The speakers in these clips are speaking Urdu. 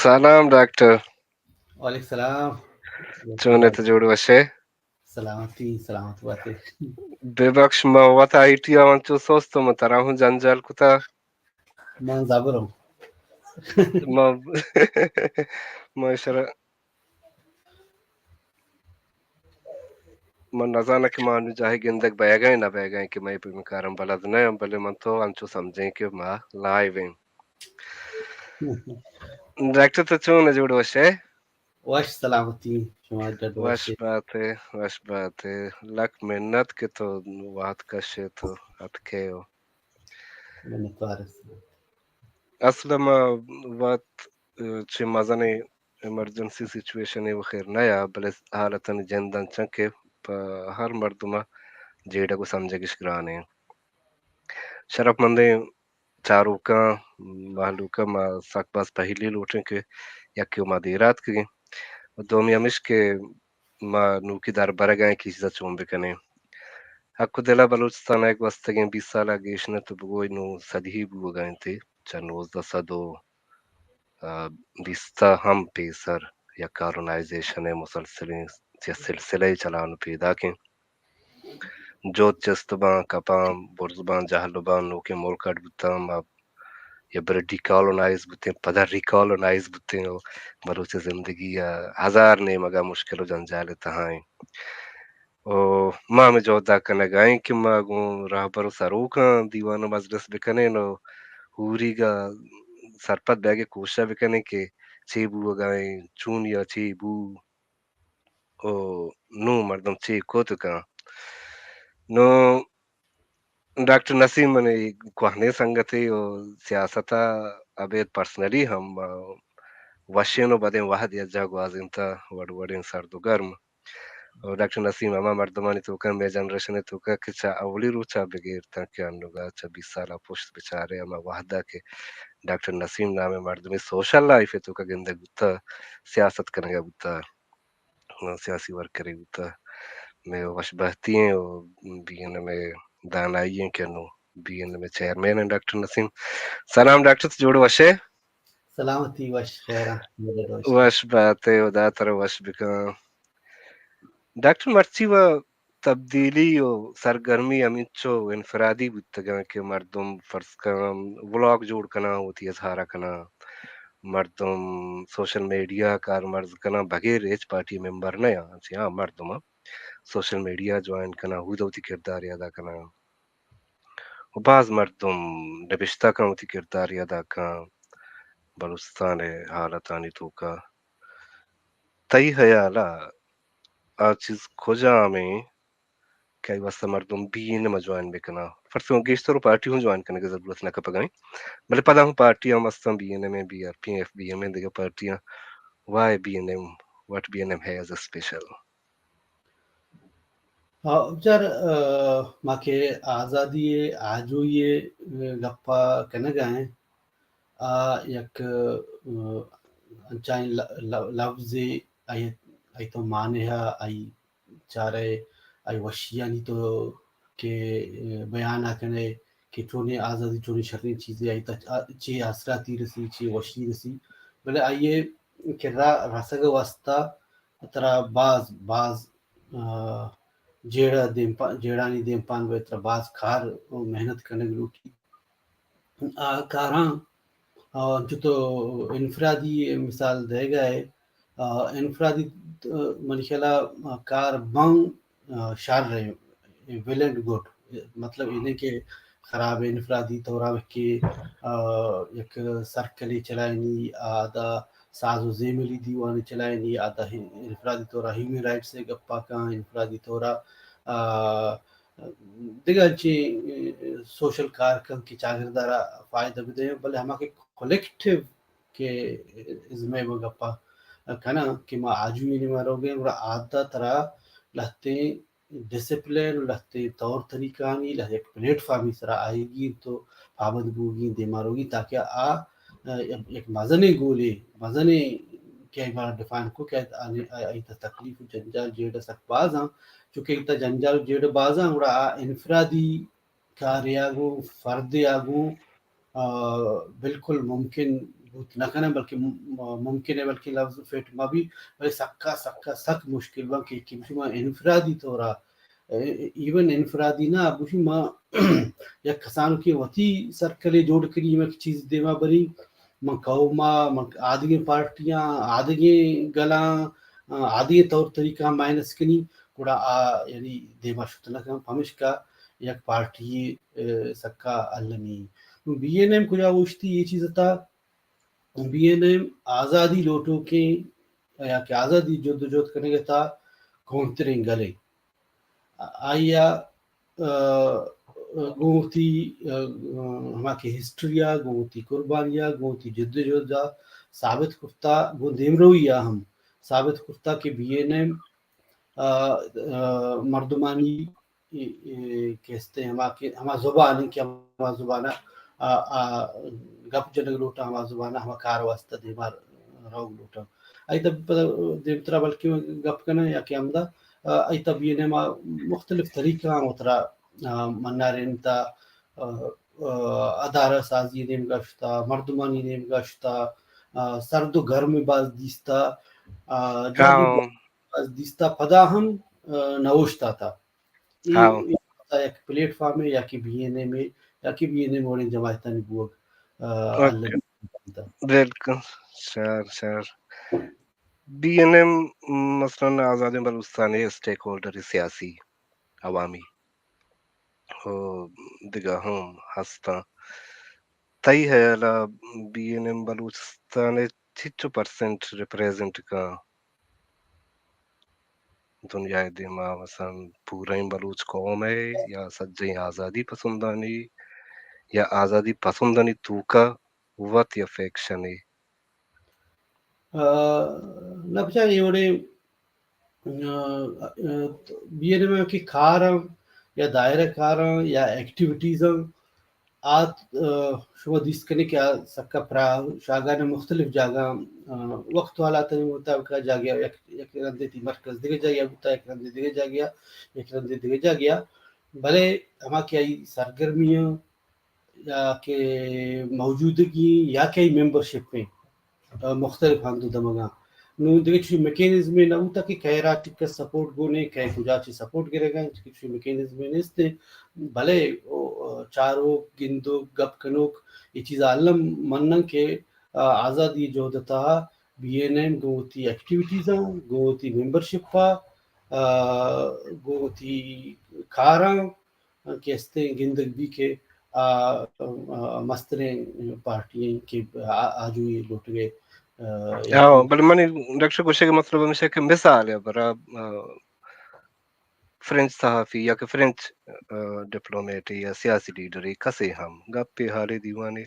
سلام ڈاکٹر وعلیکم السلام. چون تجوڑ وشے سلامت باتیں. بے بخش ما وتا ایٹی آنچو سوستو مترا ہوں جنجال کتا میں زابر ہوں. ما معاشرہ من نزانا کہ مانو جاہی گندگ بہ گئے نہ بہ گئے کہ میں پہ مکارم بلد نہیں بلے من تو انچو سمجھیں کہ ما لائے ویں ڈاکٹر تو چون جوڑ وشے وش سلامتی شما جد وش وشی. بات ہے لک محنت کے تو وات کشے تو اتکے ہو من پارس اصلا ما وات چھ مزنے ایمرجنسی سچویشن ہے خیر نیا بلے حالتن جندن چنکے ہر مردمہ جیڑا کو سمجھے کش گرانے شرف مندے چاروکا محلوکا ما ساک باس پہلی لوٹیں کہ یکیو ما دیرات کی دومی ہمش کے ما نوکی دار برگائیں کی چیزا چون بکنے حق دلا بلوچستان ایک وستگیں 20 سالہ گیشنے تو بگوئی نو صدی بو گئیں تھی چنوزدہ صدو بیستا ہم پیسر یا کارونائزیشن مسلسلیں سلسلے چلان پیدا کی جوت چستبان کپام برزبان جہلبان نوکے مولکٹ بتام اب یا بر ڈیکالونائز بتے پدر ریکالونائز بتے مروچ زندگی ہزار نے مگا مشکل و جنجال تہائیں او ماں میں جو دا کنے گائیں کہ ماں گوں راہ برو سروکاں دیوانو مجلس بکنے نو ہوری گا سرپت بیگے کوشش بکنے کہ چی بو گائیں چون یا چی بو او نو مردم چی کوتکاں نو ڈاکٹر نسیم منی کوہنے سنگتی او سیاستا ابید پرسنلی ہم وشینو بدیں واحد یا جاگوازن تا وڑوڑین سردو گرم ڈاکٹر نسیم اما مردمانی تو کا میں جنریشن تو کا کچا اولی روچا بغیر تا کیا انوگا 26 سالہ پشت بچارے اما وحدہ کے ڈاکٹر نسیم نام مردمی سوشل لائف تو کا گندے بتا سیاست کرنے گا بتا سیاسی ورک کرے بتا میں وش بہتی ہیں بی این میں دانائی ہیں کہ نو بی این میں چیئرمین ہیں ڈاکٹر نسیم. سلام ڈاکٹر جوڑ وشے سلامتی وش خیرہ جد وشی. وش بات ہے ادا تر وش بکاں ڈاکٹر مرچی و تبدیلی و سرگرمی امچو انفرادی بتگاں کہ مردم فرض کام ولاگ جوڑ کنا ہوتی اظہارہ کنا مردم سوشل میڈیا کار مرض کنا بغیر ایچ پارٹی ممبر نیا ہاں مردم سوشل میڈیا جوائن کنا ہوتی کردار ادا کنا بعض مردم نبشتہ کا ہوتی کردار ادا کنا بلوچستان حالتانی تو کا تئی حیالا آ چیز کھوجا میں کئی واسطہ مردم بین میں جوائن بکنا فرسوں گیشتر پارٹی ہوں جوائن کرنے کی ضرورت نہ کپگائیں بلے پدا ہوں پارٹیاں مستم B N M B R P F B M A دیگا پارٹیاں why B N M what B N M ہے ایز اے اسپیشل بچار ماں کے آزادی آجوئی گپا کنے گائیں یک انچائیں لفظ ای تو مانے ای چارے ای وشیانی تو کہ بیان کنے کہ چونے آزادی چونے شرطیں چیزیں آئی چی اثراتی رسی چی وشی رسی بلے آئیے کہ رسگ واسطہ ترا باز جیڑانی دیم پان وہ ترا باز کھار محنت کرنے گلوٹی کاراں جو تو انفرادی مثال دے گئے انفرادی من خیالہ کار بنگ شار رہے ویل اینڈ گڈ مطلب انہیں کہ خراب انفرادی طورا کہ یک سرکلی چلائنی آدھا ساز و زیملی دیوانی چلائنی آدھا انفرادی طورا ہیومن رائٹ سے گپا کان انفرادی طورا دیگر چی سوشل کارکن کی چاگردارا فائدہ بھی دیں بلے ہما کے کولیکٹیو کے ازمے وہ گپا کنا کہ ما آجوئی نہیں مارو گے اور آدھا طرح لہتے ڈسپلین لہتے طور طریقہ نہیں لہتے ایک پلیٹ فارمی سرا آئے گی تو پابند بوگی دے مارو گی تاکہ ایک مزنے گولے مزنے کیا بار ڈیفائن کو کیا ایتا تکلیف جنجال جیڑا سک بازاں چونکہ ایتا جنجال جیڑا بازاں اور انفرادی کاریاگو فرد آگو بالکل ممکن بہت نہ کریں بلکہ ممکن ہے بلکہ لفظ فیٹ ما بھی سکا سک مشکل با کہ ما انفرادی طورا ایون انفرادی نہ بوشی ما یا کسانو کی وتی سرکلے جوڑ کری میں چیز دیما بری من قوما من آدگی پارٹیاں آدگی گلاں آدگی طور طریقہ مائنس کنی گوڑا یعنی دیما شتنا کم ہمش کا یک پارٹی سکا علمی بی این ایم کجا وشتی یہ چیز تھا بی این ایم آزادی لوٹو کے یا کہ آزادی جدوجہد کرنے کا تھا کونتریں گلے آیا گوتی ہما کی ہسٹریا گوتی قربانیاں گوتی جدوجہد ثابت کرتا گو دیم رویا ہم ثابت کرتا کہ بی این ایم مردمانی کہتے ہیں ہما زبان ہے کہ ہما زبانہ گپ جنگ لوٹا ہما زبانہ ہما کار واسطہ دیمار روگ لوٹا ای تب دیمترا بلکہ گپ کنا یا کہ ہمدا ای تب یہ نما مختلف طریقہ اترا منارین تا ادارہ سازی نیم گشتا مردمانی نیم گشتا سرد و گرم باز دیستا جادو باز دیستا پدا ہم نوشتا تھا ایک پلیٹ فارم ہے یا کہ بی این اے میں یا کہ بی این اے موڑی جماعتہ نبوگ بالکل شعر بی این ایم مثلا آزادی بلوچستان اسٹیک ہولڈر سیاسی عوامی ہو دیگا ہم ہستا تئی ہے لا B N M Balochistan 6% represent کا دنیا دیما مثلا پورا بلوچ قوم ہے یا سجیں آزادی پسندانی یا آزادی پسندانی تو کا وت یا فیکشن ہے نہ بچا یہ وڑے بی این ایم کی کارم یا دائرہ کارم یا ایکٹیویٹیزم آت شما دیست کرنے کیا سکا پرا شاگان مختلف جاگہ وقت والا تنی مطابق جاگیا یک رندے تی مرکز دیگے جاگیا بتا ایک رندے دیگے جاگیا ایک رندے دیگے جاگیا بھلے ہما کیا سرگرمیاں یا کہ موجودگی یا کہ ممبرشپ میں مختلف ہندو دمگا نو دیگه چی میکانیزم نبوتا که که را ٹکا سپورٹ گونے که کجا چی سپورٹ گرے گا چی میکانیزم نیستے بھلے چارو گندو گپ کنوک یہ چیز عالم منن کہ آزادی جو دتا بی این ایم گوتی ایکٹیویٹیزاں گوتی ممبرشپا گوتی کاراں کہستے گندگ بھی کے مستریں پارٹیاں کے آجو یہ لوٹ گئے بل منی ڈاکٹر گوشے کا مطلب ہمیشہ کہ مثال ہے برا فرینچ صحافی یا کہ فرینچ ڈپلومیٹ یا سیاسی لیڈر کسے ہم گپے حالے دیوانے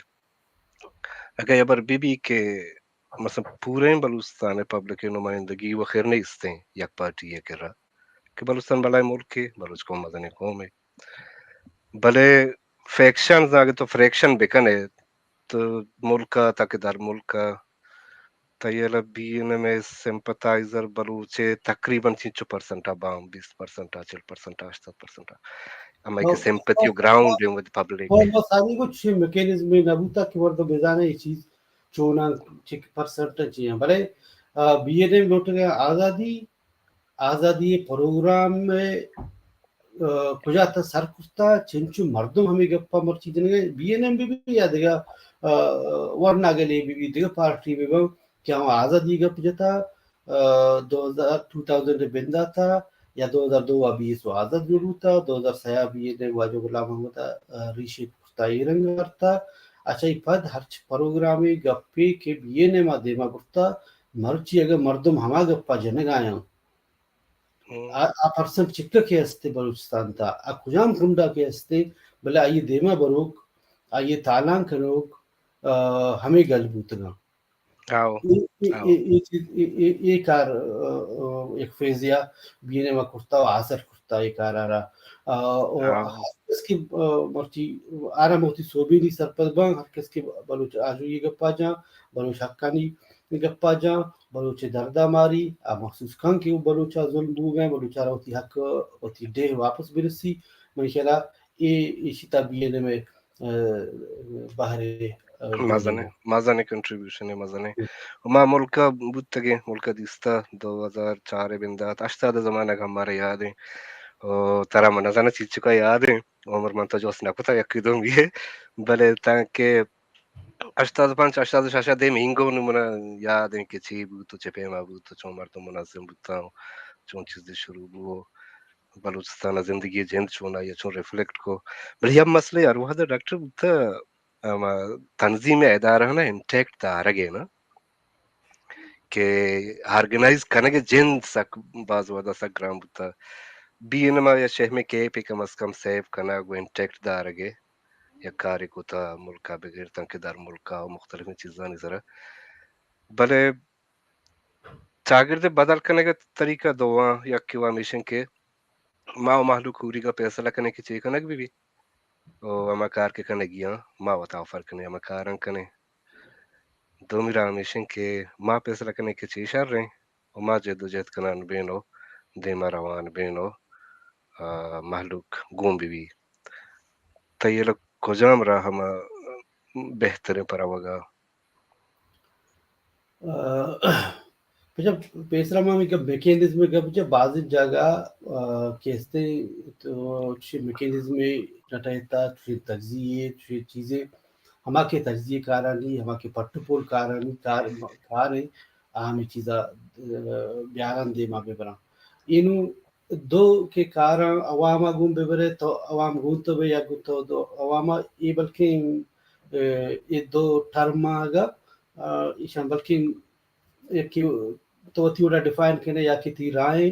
اگر یبر بی بی کے مثلا پورے بلوچستان پبلک نمائندگی و خیر نہیں استے یک پارٹی ہے کرا کہ بلوچستان بلائے ملک ہے بلوچ قوم مدنی قوم ہے بلے فیکشن آگے تو فریکشن بکن ہے تو ملکا تاکہ در ملکا تیلا بی این ایم سمپتائزر بلوچے تقریباً 6% بام 20% 40% 80% اما ایک سمپتیو گراؤنڈ ہے ود پبلک بس آگے کچھ میکانزم نبوتا کہ ورد بیزانا یہ چیز چونا 6% چیئے بلے بی این ایم لوٹ گیا آزادی پروگرام میں کجا تا سر کستا چنچو مردم ہمیں گپا مرچی جنگے بی این ایم بھی یا دیگا ورنہ گلے بھی دیگا پارٹی بھی کیا ہم آزادی گپ جتا 2000 بندہ تھا یا 2002 ابھی سو آزاد ضرور تھا 2006 ابھی یہ واجب غلام محمد ریشیپ کستا رنگ کرتا اچھا یہ پد ہر پروگرام گپے کے بی نے ما دیما گفتا مرچی اگر مردم ہما گپا جنگ آیا آ پرسنٹ چکا کے ہستے بلوچستان تھا آ کجام کنڈا کے ہستے بلے آئیے دیما بروک آئیے تالان کنوک ہمیں گل بوتگا یہ کار ایک فیضیا بینے میں کرتا آسر کرتا یہ کار آرہ اس کی مرچی آرہ موتی صوبی نہیں سرپد بان ہر کس کے بلوچ آجو یہ گپا جاں بلوچ حقانی گپا جاں بلوچ دردہ ماری محسوس کھان کہ وہ بلوچہ ظلم بو گئے بلوچہ ہوتی حق ہوتی ڈے واپس برسی منشیلہ یہ شتا بینے میں بحر مازنه جوليبو. مازنه contribution مازنه وما ملکا بودتگه ملکا دیستا 2004 بندات اشتاد زمانه ہمارے یاد ہیں اور ترا منازانه چیز چکا یاد ہے عمر منتا جو سنا کتا یقیدوں بھی ہے بلے تانکہ اشتاد پانچ اشتاد شاشا دے مینگو نمنا یاد ہیں کہ چی بوتو چپے ما بوتو چون مردم منظم بوتا ہوں چون چیز دے شروع بو بلوچستان زندگی جند چونا یا چون ریفلیکٹ کو بل ہم مسئلہ یار وہ ڈاکٹر بوتا اما تنظیم ادارہ نا انٹیکٹ دا رگے نا کہ آرگنائز کرنے کے جن سک باز ودا سک گرام بوتا بی انما یا شہر میں کے پی کم از کم سیو کرنا گو انٹیکٹ دا رگے یا کاری کو تا ملکا بغیر تنک دار ملکا و مختلف چیزاں نظر بلے چاگرد بدل کرنے کا طریقہ دوا یا کیوا میشن کے ما و محلوق ہوری کا فیصلہ کرنے کی چاہیے کنک بھی او اما کار کے کنے گیا ما وتا فرق نے اما کارن کنے دو میرا میشن کے ما فیصلہ کرنے کی چاہیے شر رہے او ما جدو جہد کنان بینو دیما روان بینو محلوق گون بھی تیل کجام رہا ہم بہتر پر وگا جب پیسرا میں جب میکینزم میں جب بعض جگہ کیستے تو میکینزم میں نٹائتا تجزیے چیزیں ہما کے تجزیے کارانی ہما کے پٹو پول کارانی کارے اہم چیزا بیان دے ما ببرا اینو دو کے کارن عواما گون ببرے تو عوام گون تو بے یا گون تو دو عواما یہ بلکہ یہ دو ٹرما گا ایشان بلکہ کہ تو تھوڑا ڈیفائن کرنے یا کہ تھی رائے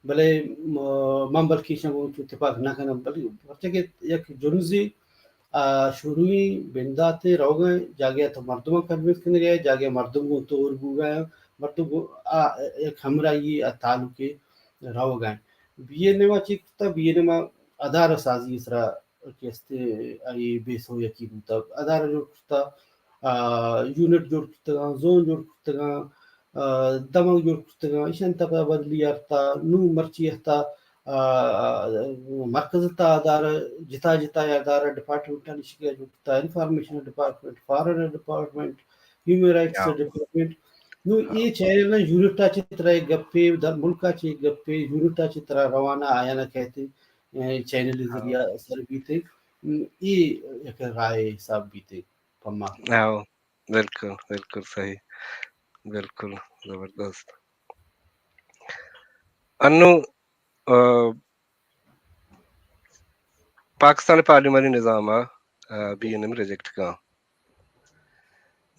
بلے من بلکہ شنگو اتفاق نہ کرنا بلکہ بچے کہ یک جنزی شروعی بنداتے رو گئے جاگے تو مردموں کنوینس کرنے گئے جاگے مردم کو تو گو گئے مردم کو ایک ہمراہی تعلق رو گئے بی اے نما چکتا بی اے نما ادار سازی اسرا کیستے آئی بیس ہو یکی بوتا ادار جو کتا یونٹ جوڑ کتا زون جوڑ کتا دماغ جوڑ کتا ایشان تقا بدلی ارتا نو مرچی ارتا مرکز تا ادارہ جتا جتا ادارہ ڈپارٹمنٹ نشکیا جتا information department foreign department human rights department نو یہ چینل نا یونٹا چترا گپے ملکا چی گپے یونٹا چترا روانہ آیا نہ کہتے چینل ذریعہ سر بھی تھے یہ ایک رائے حساب بھی تھے پما بالکل بالکل صحیح بالکل زبردست انو پاکستان پارلیمانی نظام بی این ایم ریجیکٹ کا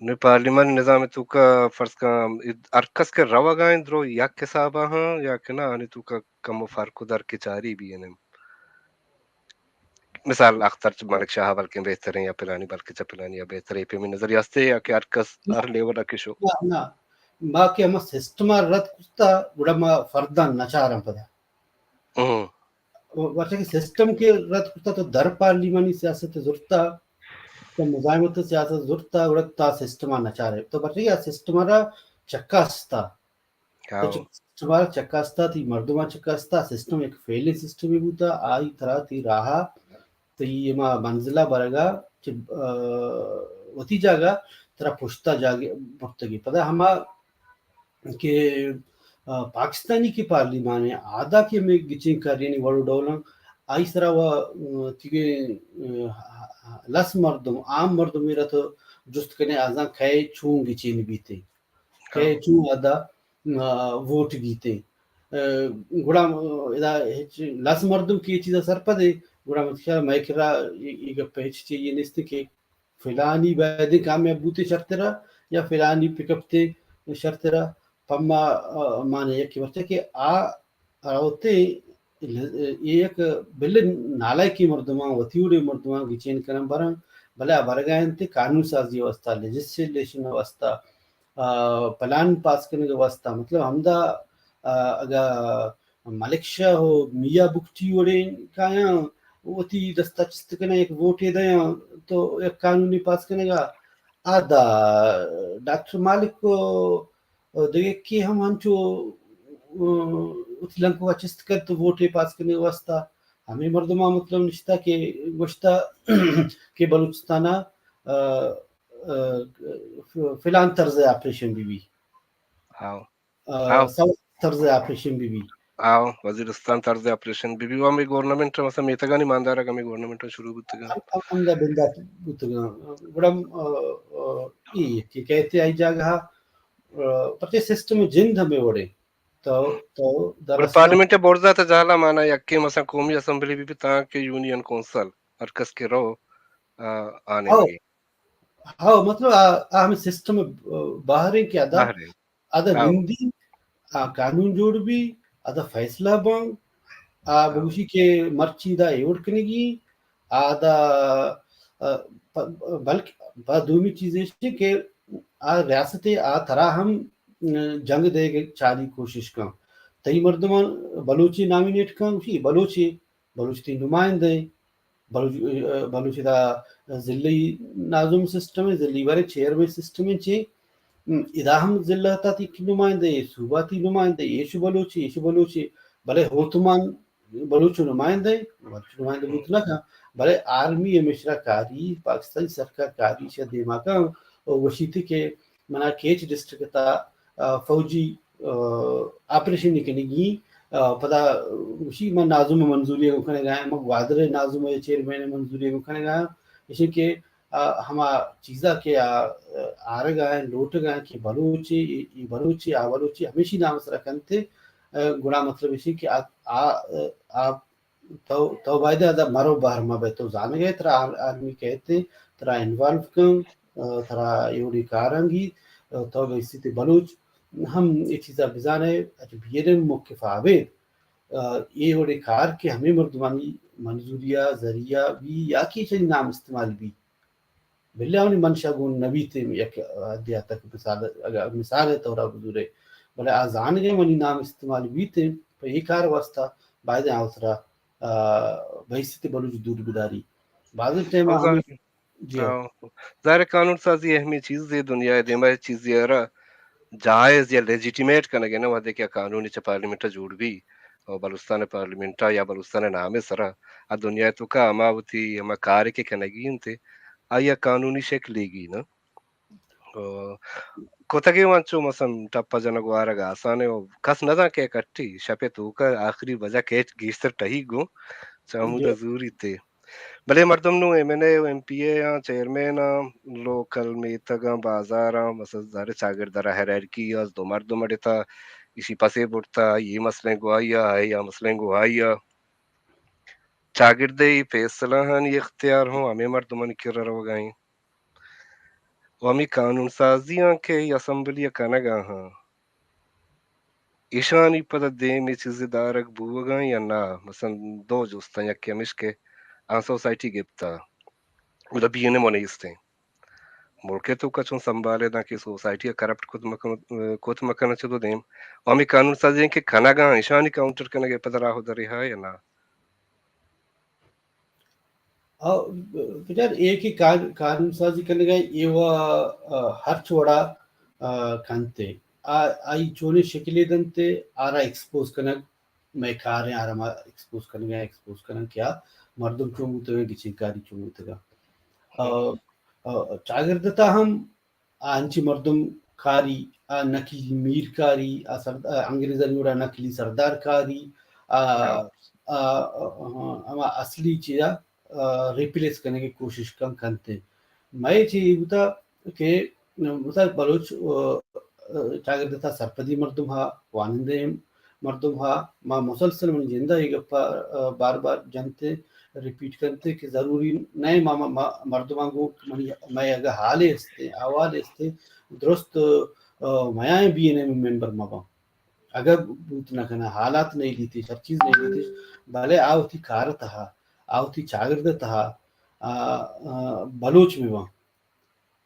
نے پارلیمانی نظام تو کا فرض کا ارکس کے روا گائیں درو یا کے صاحب ہاں یا کہ نا تو کا کم فرق در کے چاری بی این ایم مثال اختر ملک شاہ بلکہ بہتر ہیں یا پلانی بلکہ چپلانی یا بہتر ہے پہ میں نظریہ سے یا کہ ارکس ہر لیول کے شو نا باقی ہم سسٹم رد کتا گڑا ما فردان نچارم پدا واسه کہ سسٹم کے رد کتا تو در پارلیمانی سیاست ضرورتا تو مزاحمت سیاست ضرورتا گڑا سسٹم نچارے تو بچے یا سسٹم را چکاستا تو سسٹم را چکاستا تھی مردما چکاستا سسٹم ایک فیلی سسٹم ہی بوتا آئی طرح تھی راہا تو یہ ما منزلہ برگا وتی جاگا ترا پشتا جاگے مرتگی پدا ہما کہ پاکستانی کی پارلیمان ہے آدھا کے میں گچیں کر یعنی وڑو ڈولا آئی سرا وہ تیگے لس مردم عام مردم میرا تو جست کنے آزاں کھائے چون گچیں بیتے کھائے چون آدھا ووٹ گیتے گوڑا لس مردم کی چیزا سر پدے گوڑا مطلب میں کرا یہ گپہ چیئے نستے کہ فلانی بیدے کامیاب بوتے شرطرہ یا فلانی پک اپ تے شرطرہ پما مانے یکی بچے کہ ہوتے ایک بلے نالے کی مردمان وطیوڑے مردمان گچین کرن برن بلے برگائن تے قانون سازی واسطہ لیجسلیشن واسطہ پلان پاس کرنے کے واسطہ مطلب ہمدا اگر ملک شاہ ہو میاں بکچی وڑے کایا وتی دستا چست کنے ایک ووٹے دیا تو ایک قانونی پاس کرنے گا آدھا ڈاکٹر مالک کو دیکھ کہ ہم ہنچو لنکو چست کر تو ووٹے پاس کرنے واسطہ ہمیں مردمہ مطلب نشتہ کہ گشتہ کہ بلوچستانہ فلان طرز آپریشن بھی آؤ آؤ سو طرز آپریشن بھی آؤ وزیرستان طرز آپریشن بھی وہ ہمیں گورنمنٹ مثلا میتگان ایماندار ہمیں گورنمنٹ شروع ہوتے ہم دا بندہ گڑم یہ کہ کہتے آئی جاگہ پتے سسٹم جند ہمیں وڑے تو اور دراصل پارلیمنٹ بورڈ ذات جہلا مانا یکی مثلا قومی اسمبلی بھی تاں کہ یونین کونسل ارکس کے رو آنے لگی ہاں مطلب ہمیں سسٹم باہر کے ادا باہر ادا آؤ نندی قانون جوڑ بھی ادا فیصلہ بنگ بگوشی کے مرچی دا ایوڑکنگی آدھا بلکہ دومی چیزیں کہ ریاست ترا ہم جنگ دے گے چاری کوشش کر تئی مردمان بلوچی نامینیٹ کر بلوچ تی نمائندے بلوچی دا ضلعی نازم سسٹم ہے ضلعی بارے چیئرمین سسٹم ہے ادا ہم ضلع تا تی نمائندے صوبہ تی نمائندے ایشو بلوچی بھلے ہوتمان بلوچ نمائندے بوتنا کا بھلے آرمی مشرہ کاری پاکستانی سرکار کاری شاید دیما کا وشیتی کے منا کیچ ڈسٹرکٹ تا فوجی آپریشن نکنگی پتا اسی میں نازم منظوری کھنے گئے وادر نازم چیئرمین منظوری کھنے گئے اسی کہ ہما چیزا کے آر گئے لوٹ گئے کہ بلوچی ہمیشہ نام سرا کنتے گڑا مطلب اسی کہ آپ تو باید مرو باہر ما بے تو جان گئے ترا آدمی کہتے ترا انوالو کن ترا ایوڑی کارنگی تو اسی تے بلوچ ہم یہ چیزا بزانے بیرن موقف آوے یہ وڑے کار کہ ہمیں مردمانی منظوریہ ذریعہ بھی یا کی چلی نام استعمال بھی بلے ہونی منشا گون نبی تے یک دیا تک مثال ہے تورا بزرے بلے آزان گئے منی نام استعمال بھی تے پر یہ کار واسطہ باید آوسرا بحیثیت بلوچ دور بداری بعض ٹائم ہمیں جی ظاہر قانون سازی اہمی چیز ہے دنیا دیما چیز یہ جائز یا لیجیٹیمیٹ کرنے گے نا وہ کیا قانون چ پارلیمنٹ جوڑ بھی اور بلوچستان پارلیمنٹ یا بلوچستان نام سرا آ دنیا تو کا اما ہوتی اما کار کے کنگی انتے آیا قانونی شکل لے گی نا کوتگی وانچو مثلا ٹپا جنگ وارگ آسانے کس نہ کہ کٹی شپے تو کا آخری وجہ کیچ گیستر ٹہی گو چامودا زوری تے بھلے مردم نو M N A M P A chairman local میتگا بازار مثلا زارے چاگر درا ہیرارکی از دو مردم اڑتا اسی پسے بڑتا یہ مسئلے گوایا ہے یا مسئلے گوایا چاگردے فیصلہ ہن یہ اختیار ہوں ہمیں مردمان کر رو گائیں و ہمیں قانون سازیاں کے اسمبلی کنگا ہاں ایشانی پتہ دے میں چیز دارک بوگا یا نہ مثلا دو جوستا یا کمش کے آن سوسائٹی گپتا ادا بینے مونیستے ملکے تو کچھ سنبھالے نہ کہ سوسائٹی کرپٹ کت مکن چدو دیم ہمیں قانون سازی کے کھنا گا ایشانی کاؤنٹر کرنے کے پتہ راہو دری ہے یا نہ یار ایک ہی قانون سازی کرنے گئے یہ وہ ہر چھوڑا کھنتے آئی چونے شکلی دنتے آرا ایکسپوز کرنا میں کھا رہے آرا ما ایکسپوز کرنا کیا مردم چوموتے ہوئے گچی کاری چوموتے گا چاگردتا ہم انچی مردم کاری نکلی میر کاری انگریزا نورا نکلی سردار کاری اما اصلی چیزا ریپلیس کرنے کی کوشش کم کرتے میں چیز بتا کہ بلوچ چاگردتا سرپدی مردم ہا وانندے مردم ہا ما مسلسل من زندہ یہ گپا بار بار جنتے ریپیٹ کرتے کہ ضروری نئے مردمان کو میں اگر حالے ہستے آوالے ہستے درست میاں بی این ایم ممبر مبا اگر بوت نہ کنا حالات نہیں لیتی ہر چیز نہیں لیتی بھلے آوتی کار تہا آوتی چاگرد تہا بلوچ میں وہاں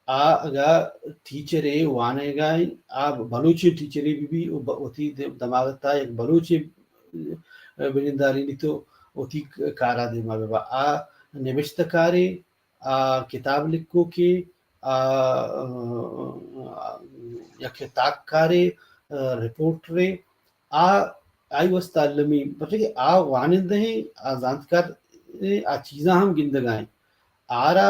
اگا ٹیچرے وانے گائیں بلوچی ٹیچرے بھی ہوتی دماغتا ایک بلوچی بنینداری نہیں تو ہوتی کارا دے ماں بابا نوشتکارے کتاب لکھو کے یک تاک کارے رپورٹرے آئی وسط عالمی بچے کہ آ وانند ہیں آزانتکار آ چیزاں ہم گندگائیں آرا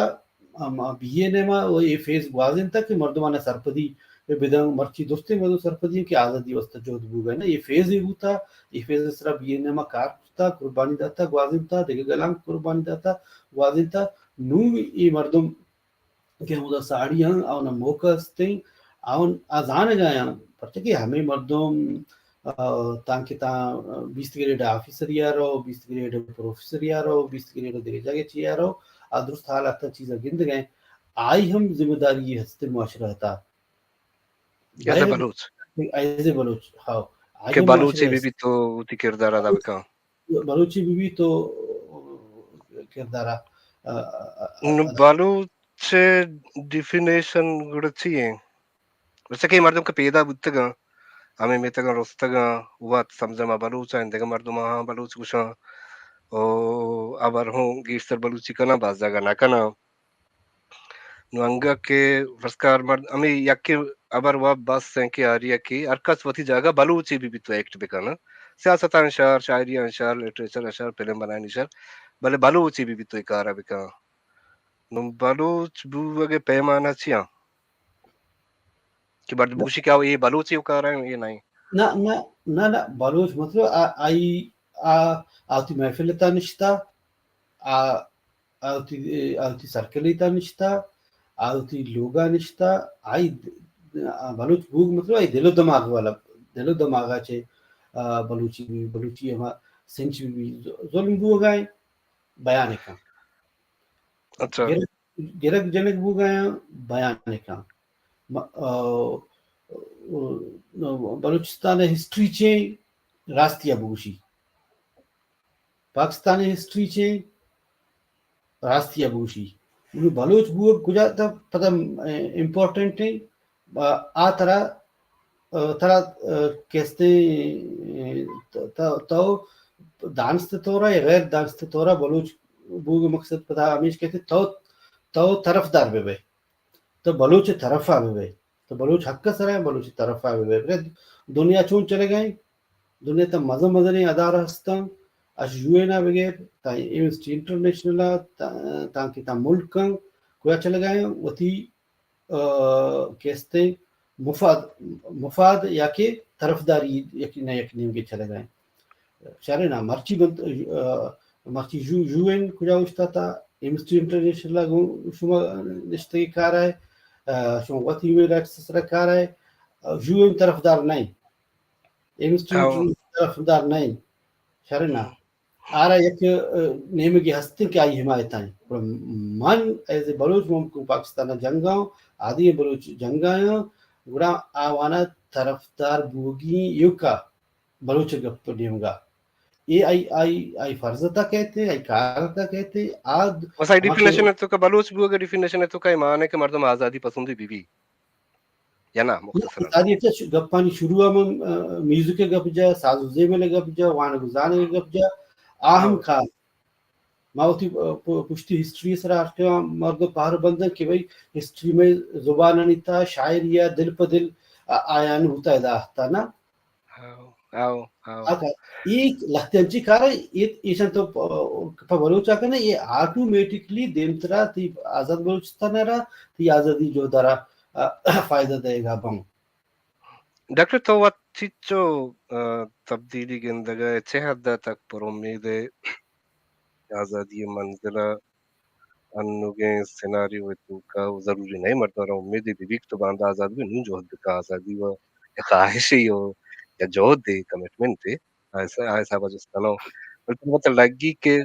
بیے نما وہ یہ فیس گوازن تک کہ مردمانہ سرپدی بدن مرچی دوستے مدو سرپدی کی آزادی وسط جو بو گئے نا یہ فیز ہی ہوتا یہ فیز سرا بیے نما کار تھا قربانی داتا گوازن تھا دیکھ گلام قربانی داتا گوازن تھا نو یہ مردم کہ ہم ساڑیاں اور موقع ہستے آن آزان گایا پرچہ کہ ہمیں مردم تاکہ تا 20 گریڈ آفیسر یارو 20 گریڈ پروفیسر یارو 20 گریڈ دیکھ جگہ چی یارو درست حالات چیزیں گند گئے آئی ہم ذمہ داری یہ ہستے معاشرہ تھا ایسے بلوچ ایسے بلوچ ہاں کہ آئی ہم بلوچی معاشرہ بھی تو اتی کردار ادا بکا بلوچی بھی تو کردارہ بلوچ ڈیفینیشن گڑچی ہے ویسے کہ مردم کا پیدا بتگا ہمیں میتگا رستگا وات سمجھما بلوچ ہیں دیکھا مردم ہاں بلوچ کشاں او ابر ہوں گیستر بلوچی کنا باز جگہ نہ کنا نو انگا کے فرسکار مرد ہمیں یکی ابر واب بس سینکی آریا کی ارکس وتی جگہ بلوچی بھی تو ایکٹ بکنا سیاست انشار شاعری انشار لٹریچر انشار فلم بنائیں انشار بلے بلوچی بھی تو ایکارا بکا نو بلوچ بو وگے پیمانہ چیاں کہ برد بوشی کیا یہ بلوچی اکارا ہے یہ نہیں نہ نہ نہ نہ بلوچ مطلب آئی آتی محفل تا نشتا آتی سرکلی تا نشتا آتی لوگا نشتا آئی بلوچ بوگ مطلب آئی دل و دماغ والا دل و دماغا چھے بلوچی بھی بلوچی ہما سنچ بھی ظلم بو گئے بیان کا اچھا گرک جنک بو گئے بیان کا بلوچستان ہسٹری چھے راستیا بوشی پاکستان ہسٹری چھے راستیا بوشی بلوچ بو کجا تا پتہ امپورٹنٹ ہے آ طرح ترا کہتے تو دانست طورا یا غیر دانست طورا بلوچ بو مقصد پتہ ہمیش کہتے تو طرف دار بے تو بلوچ طرف آ بے تو بلوچ حق کا سر ہے بلوچ طرف آ بے دنیا چون چلے گئے دنیا تا مزہ مزہ نہیں ادارہ ہستا اش یوینا بغیر تا ایمسٹی انٹرنیشنل تاکہ تا ملک کویا چلے گئے وتی کہتے مفاد یا کہ طرفداری یقین یقین کے چلے گئے شارے نا مرچی بنت مرچی یوین کجا وشتا تا ایمسٹی انٹرنیشنل شما نشتگی کار ہے شما وتی ہیومن رائٹس سر کار ہے یوین طرفدار نہیں ایمسٹی طرفدار نہیں شارے نا آرا یک نیمگی ہستے کہ آئی حمایت آئیں من ایز اے بلوچ ممکن پاکستان جنگاؤں آدھی بلوچ جنگاؤں گڑا آوانا طرفدار بوگی یوکا بلوچ گپ نیمگا یہ آئی فرضتا کہتے آئی کارتا کہتے آد ویسا ڈیفینیشن ہے تو کا بلوچ بھی اگر ڈیفینیشن ہے تو کا ایمان ہے کہ مردم آزادی پسندی بھی یا نا مختصرا آدھی گپانی شروع میں میوزک گپ جا سازوزے میں گپ جا وان گزانے گپ جا آہم خاص ماوتی پشتی ہسٹری سر مرد پہر بندن کہ بھائی ہسٹری میں زبان نہیں تھا شاعر یا دل پہ دل آیا نہیں ہوتا ہے نا ایک لہتنچی کارا ایشن تو بلوچا کرنا یہ آٹومیٹکلی دیمترا تی آزاد بلوچستان رہا تی آزادی جو دارا فائدہ دے گا بم ڈاکٹر تو وات چیچو تبدیلی گندگا چھ حد تک پر امید آزادی منزلہ انوگے سیناریو تو کا ضروری نہیں مرتا رہا امید بھی تو باندھ آزاد بھی نہیں جو حد کا آزادی و خواہش ہی ہو یا جو دے کمٹمنٹ دے ایسا بجستانو لیکن مطلب لگی کہ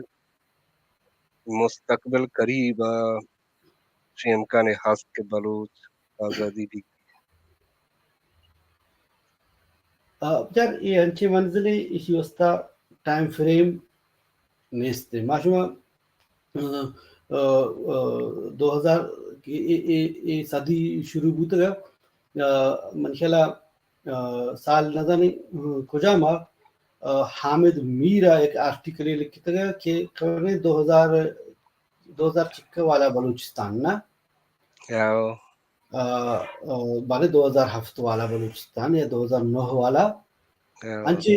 مستقبل قریب شی امکان خاص کے بلوچ آزادی بھی یار یہ انچے منزلے اسی وسطہ ٹائم فریم نیستے ماشما 2000 صدی شروع ہوتا گا منشلا سال نہ جانے کجا ماں حامد میرا ایک آرٹیکل لکھتا گیا کہ 2006 والا بلوچستان نا بارے 2007 والا بلوچستان یا 2009 والا انچے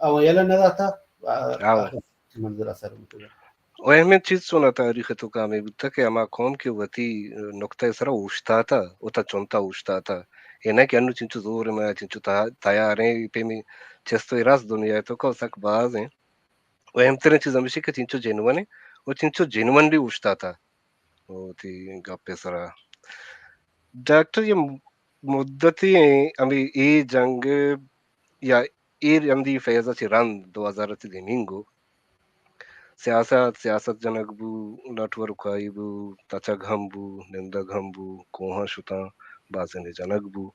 او يلا نراتا منظر اثر متوجه وهم چیز سونا تاریخ تو کامی بودتا که اما قوم که وتی نقطه سرا اوشتاتا وتا چونتا اوشتاتا اینا که انو چنچو زور ما چنچو تیاره پیمی چستو ایراز دنیا تو کو سک باز ہیں وهم ترین چیز ہمیشہ کہ چنچو جنون ہے وہ چنچو جنون بھی اوشتاتا وہ تھی گپے سرا ڈاکٹر یہ مدتی ہیں امی ای جنگ یا ایر امدی فیضا چی رند 2000 تی دیمینگو سیاست جنک بو نٹورک آئی بو تچگ ہم بو نندگ ہم بو کوہاں شتاں بازن جنک بو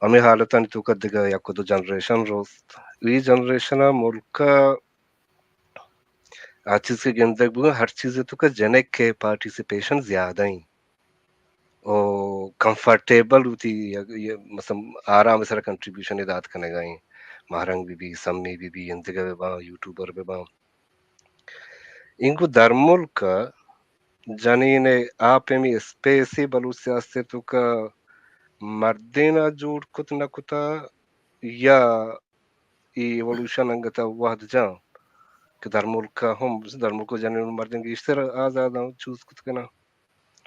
ہمیں حالتانی تو کدگا یا کدو جنریشن روست وی جنریشن ملک ہر چیز کے گندگ بو ہر چیز تو کا جنک کے پارٹیسپیشن زیادہ ہی او کمفرٹیبل ہوتی مثلا آرام سر کنٹریبیوشن ادات کرنے گئیں مہرنگ بی سمی بی انتگا بے با یوٹیوبر بے با انکو در ملک جنین آپمی اسپیسی بلوچ سیاست تو کا مردینا جوڑ کت نکتا یا ای ایولوشن انگتا وحد جان کہ در ملک در ملک جنین مردین گیشتر آزادا چوز کت کنا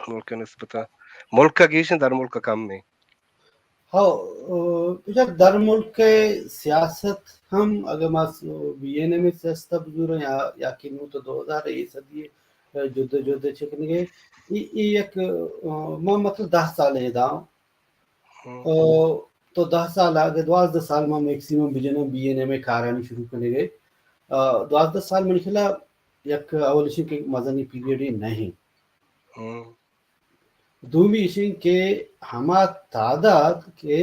ملک نسبتا ملک گیشن در ملک کم میں ہاں جب در ملک کے سیاست ہم اگر ماس بی این ایم سیاست بزور یا کہ نو تو 2000 صدی جد چھکنے گئے یہ ایک ماں مطلب 10 سال ہے دا تو 10 سال آگے 12 سال میں میکسیمم بجن بی این ایم کارانی شروع کرنے گئے 12 سال میں نکلا یک اولشن کے مزنی پیریڈ نہیں دومی اشین کے ہما تعداد کے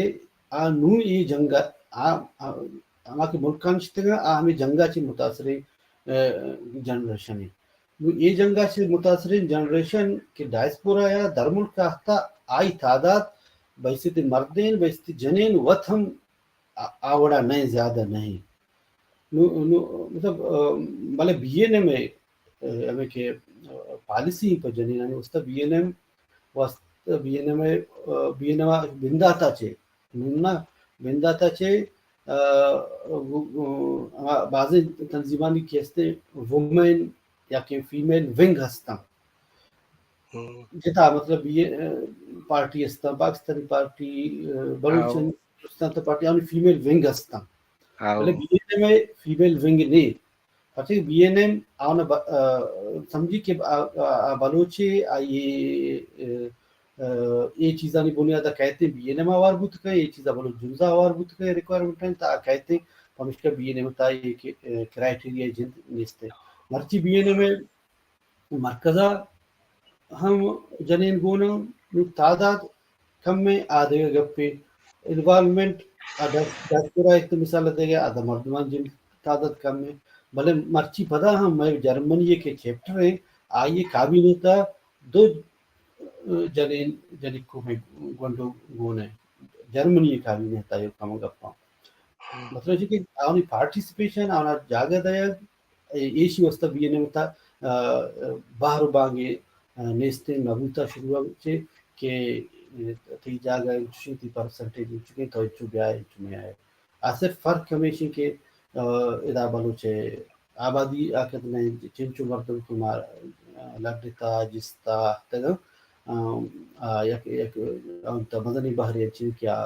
نو ای جنگا ہما کے ملکان شتگا ہمیں جنگا چی متاثرین جنریشن ہے یہ جنگا چی متاثرین جنریشن کے ڈائسپورا یا در ملک کا آئی تعداد بیسیت مردین بیسیت جنین وط ہم آوڑا نہیں زیادہ نہیں مطلب بلے بی این ایم ہمیں کہ پالیسی پر جنین اس تا B N M B N M بنداتا چے نمنا بنداتا چے بعض تنظیمانی کہتے وومن یا کہ فیمیل ونگ ہستا جتا مطلب یہ پارٹی ہستا پاکستانی پارٹی بلوچستان پارٹی یعنی فیمیل ونگ ہستا بلے B N M female wing نہیں پتہ بی این ایم آنا سمجھی کہ بلوچے یہ چیزاں بنیادہ کہتے بی این ایم آوار بوت کا یہ چیزاں بلوچ جنزا آوار بوت کا ریکوائرمنٹ ہے تا کہتے پمشکا بی این ایم تا یہ کرائٹیریا جند نیستے مرچی بی این ایم مرکزہ ہم جنین گونا تعداد کم میں آدھے گپے انوالومنٹ ڈاسپورا ایک مثال دے گیا آدھا مردمان جن تعداد کم میں بھلے مرچی پدا ہم میں جرمنی کے چیپٹر ہیں آئیے کابینہ تا 2 جنکو میں گونڈو گونے جرمنی کابینہ تا یہ کم گپا مطلب ہے کہ آنی پارٹیسپیشن آنا جاگہ دیا ایشی وستا بی این ایم تا باہر بانگے نیستے مبوتا شروع ہوئے کہ تی جاگہ انچوشی تی پرسنٹیج انچوکیں تو انچو بیائے انچو میں آئے آصر فرق ہمیشہ کہ ادا بلوچے آبادی آکت میں چنچو مردم کی لگتا جستا تگا یک مدنی بحریچی کیا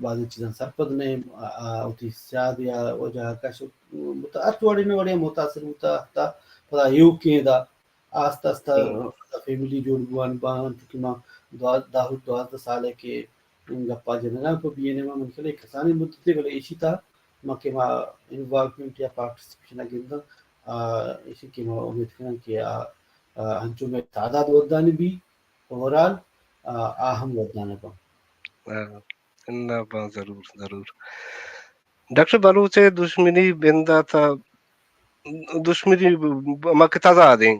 بعضی چیزاں سرپد نے اوتی سیاد یا وجہ کا ارتواڑی وڑے متاثر ہوتا تا پدا یو کے دا آستا آستا فیملی جوڑ بوان بان کما داہود 12 سالے کے گپا جنرا کو بھی نے من کلے کسانی مدتی گلے اسی تا مکے ما انوالومنٹ یا پارٹیسپیشن اگیندا اسی کی ما امید کرن کہ انچو میں تعداد ودانی بھی اوورال اہم ودانے کو ضرور ضرور ڈاکٹر بلوچ دشمنی بندا تھا دشمنی مک تازہ دیں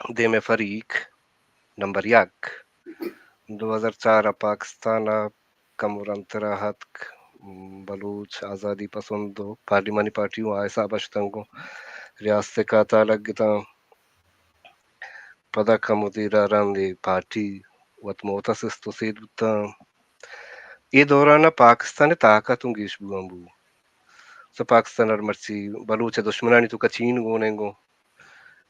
دے میں فریق نمبر 1 2004 پاکستان کمرانترا ہتک بلوچ آزادی پسند پارلیمانی پارٹیوں آئسا بشتنگو ریاست کا تعلق گتا پدا کا مدیرہ راندی پارٹی وط موتسس تو سید بتا یہ دوران پاکستان طاقتوں گیش بوان بو سو پاکستان مرچی بلوچ دشمنانی تو کچین گونے گو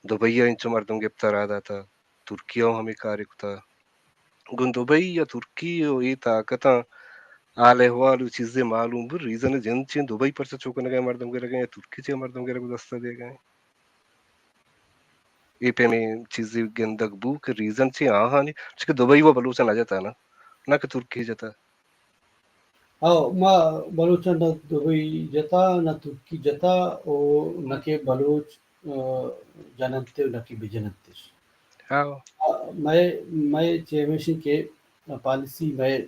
دبئی انچو مردم گپتا رادا تھا ترکیہ ہمیں کارکتا گن دبئی یا ترکی یہ طاقتاں آلے حوالو چیزیں معلوم بر ریزن جن چین دبئی پر سے چوکنے گئے مردم گرے گئے ترکی چے مردم گرے گزستہ دے گئے یہ پہ میں چیزیں گندگ بو کہ ریزن چی آہانی چکہ دبئی وہ بلوچا نہ جاتا نہ کہ ترکی جاتا ما بلوچاں نہ دبئی جتا نہ ترکی جتا اور نہ کہ بلوچ جننتے نہ کہ بجننتے میں چیمیشن کے پالیسی میں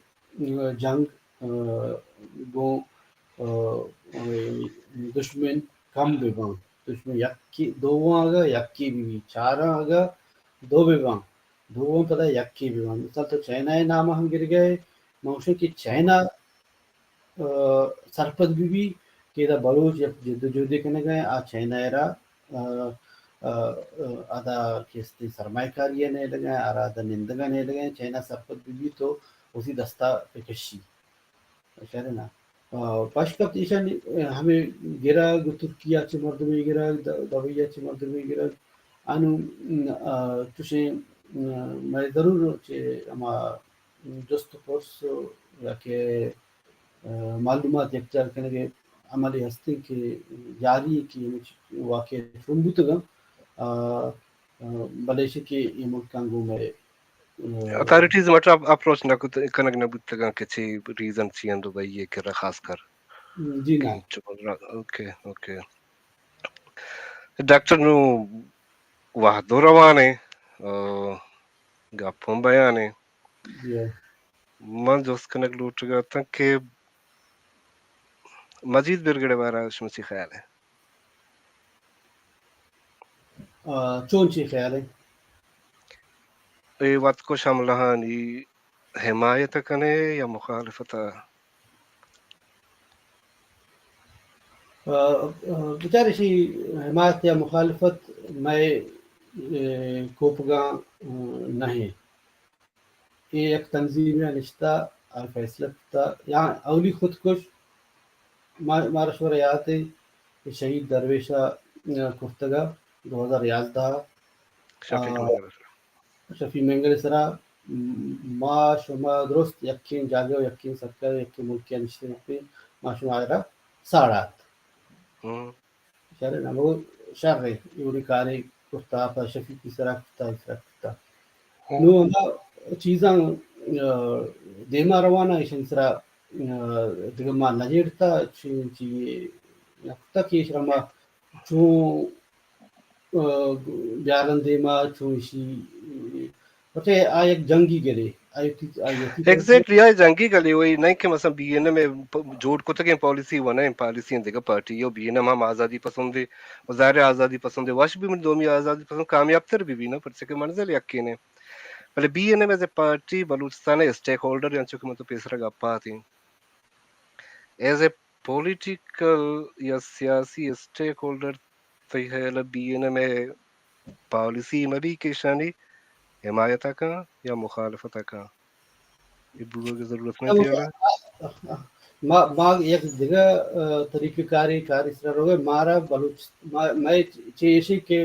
جنگ گو دشمن کم بیبان دشمن یکی دو آگا یکی بھی چارا آگا دو بیبان دو پتہ یکی بیبان مثال تو چائنا نام ہم گر گئے موشن کی چائنا سرپد بھی کہ دا بلوچ جد جودی کنے گئے آ چائنا ایرا آدھا کیستی سرمایہ کاری نہیں لگائیں اور آدھا نندگا نہیں لگائیں چائنا سرپد بھی تو اسی دستہ پکشی شہر نا پاشکت ایشان ہمیں گرا ترکیہ چے مردمی گرا دبیا چے مردمی گرا انو تشیں میں ضرور چے اما جست پرس یا کہ معلومات یکجا کرنے کے عملی ہستی کے جاری کی واقع چنبوتگا بلیش کے یہ ملکانگو میں اتھارٹیز مطلب اپروچ نہ کنگ نہ بتگا کہ چھ ریزن چین دبئی یہ کر خاص کر جی نا اوکے اوکے ڈاکٹر نو واہ دو روانے گپوں بیانے من جو اس کنک لوٹ گیا تھا کہ مزید برگڑے بارا اس میں سی خیال ہے چون چی خیال ہے اے وقت کو شاملہانی حمایت کنے یا مخالفت بچاری شی حمایت یا مخالفت میں کوپگاں نہیں یہ ایک تنظیم یا نشتہ اور فیصلہ تھا یہاں اولی خودکش مارشور یاد ہے کہ شہید درویشہ کفتگا 2011 شفیع منگل سرا ما شما درست یقین جاگه و یقین سرکار یقین ملکی نشته نقطه ما شما آیرا ساڑات شهر نمو شهر یوری کاری کفتا پا شفیع کی سرا کفتا نو اما چیزاں دیما روانا ایشن سرا دیگه ما نجیرتا چیئے نکتا کیش رما چون بیارن دیما چون ایشی بٹے آئے ایک جنگی گرے ایگزیکٹلی آئے جنگی گلی ہوئی نہیں کہ مثلا بی این ایم میں جوڑ کو تک پالیسی ہونا ہے پالیسی دیگا پارٹی ہو بی این ایم ہم آزادی پسند ہے وزار آزادی پسند ہے واش بھی من دومی آزادی پسند کامیاب تر بھی نا پر چکے منزل یقین ہے پہلے B N M as a party Balochistan stakeholder یعنی چکے مطلب پیسرا گپا تھی ایز اے پولیٹیکل یا سیاسی اسٹیک ہولڈر تھی ہے بی این ایم میں پالیسی میں بھی کشانی حمایت کا یا مخالفت کا یہ بوگا کی ضرورت نہیں تھی ما ایک جگہ طریقہ کاری اس طرح ہوگا مارا بلوچ میں چیشی کے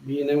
BNM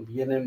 BNM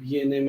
BNM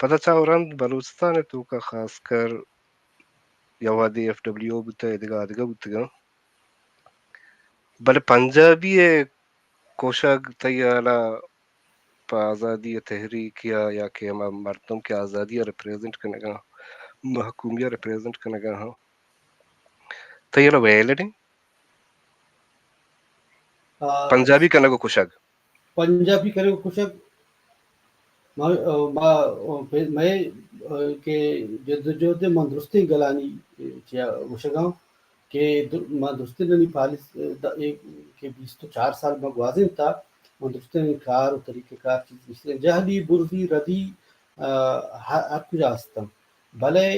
پتہ چاوران بلوچستان تو کا خاص کر یوادی ایف ڈبلیو بتا ادگا ادگا بتگا بل پنجابی کوشگ تیالا پا آزادی تحریک یا کہ مردم کے آزادی ریپریزنٹ کرنے گا محکومیہ ریپریزنٹ کرنے گا ہاں تیالا ویلڈنگ پنجابی کرنے کو کوشگ پنجابی کرے کو کچھ میں کہ جدوجہد من درستی گلانی وشگاؤں کہ من درستی ننی پالیس کہ 24 سال میں گوازن تھا من درستی کار و طریقہ کار چیز جہلی برزی ردی ہر کچھ آستم بھلے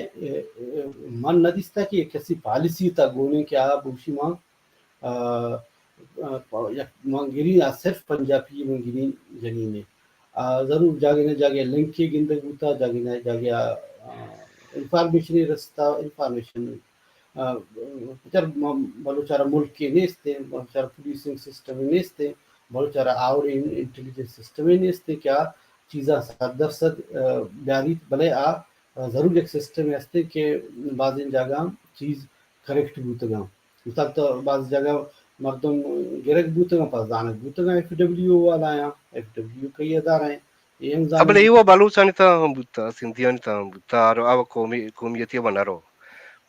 من ندیستا کہ کسی پالیسی تا گونے کہ آپ بوشی ماں منگیری صرف پنجابی منگیری جنینے ضرور جاگے جاگے لنک کی گندگ ہوتا جاگے جاگے انفارمیشن رستا انفارمیشن بلوچارا ملک کے نیستے بلوچارا پولیسنگ سسٹم نیستے بلوچارا آوڑے انٹیلیجنس سسٹم نیستے کیا چیزاں صد درصد بیاری بلے ضرور ایک سسٹم ہے کہ بعض جگہ چیز کریکٹ بوتگاں مثال تو بعض جگہ مردم گرک بوتگاں پاس دانک بوتگاں ایف ڈبلیو والا ہیں ایف ڈبلیو کئی ادارہ ہیں یہ ہم اب زانیں ایوا بلوچانی تا ہم بوتا سندھیانی تا ہم بوتا اور قومیتی بنارو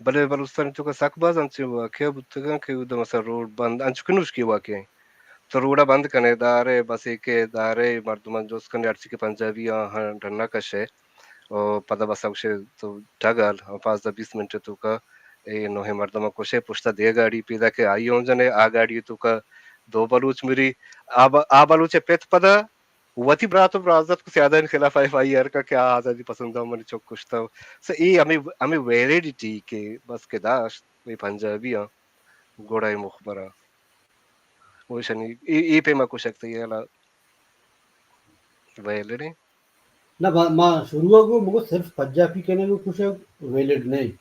بلے بلوچستان تو کا سک باز انچے ہوا کیا بوتگاں کہ ادھا مثلا روڈ بند انچ کنوش کی واقع ہیں تو روڈا بند کنے دارے بس ایک دارے مردمان جو اس کنے ارچی کے پنجابی آہاں ڈھنا کشے اور پتہ بس اوشے تو ڈھگال 15-20 منٹ تو کا اے نوہے مردمان کوشے پشتا دے گاڑی پیدا کے آئی ہوں جنے آ گاڑی تو کا دو بلوچ میری آ بلوچے پیت پدا وتی براتو برازت کو سیادہ خلاف ایف آئی آر کا کیا آزادی پسند ہوں منی چوک کشتا ہوں سو ای ہمیں ویلیڈیٹی کے بس کے داشت وی پنجابی ہاں گوڑای مخبرہ وہ شنی ای پہ ما کو شکتا یہ علا ویلیڈی نہ ماں شروع کو مگو صرف پنجابی کہنے کو کچھ ویلڈ نہیں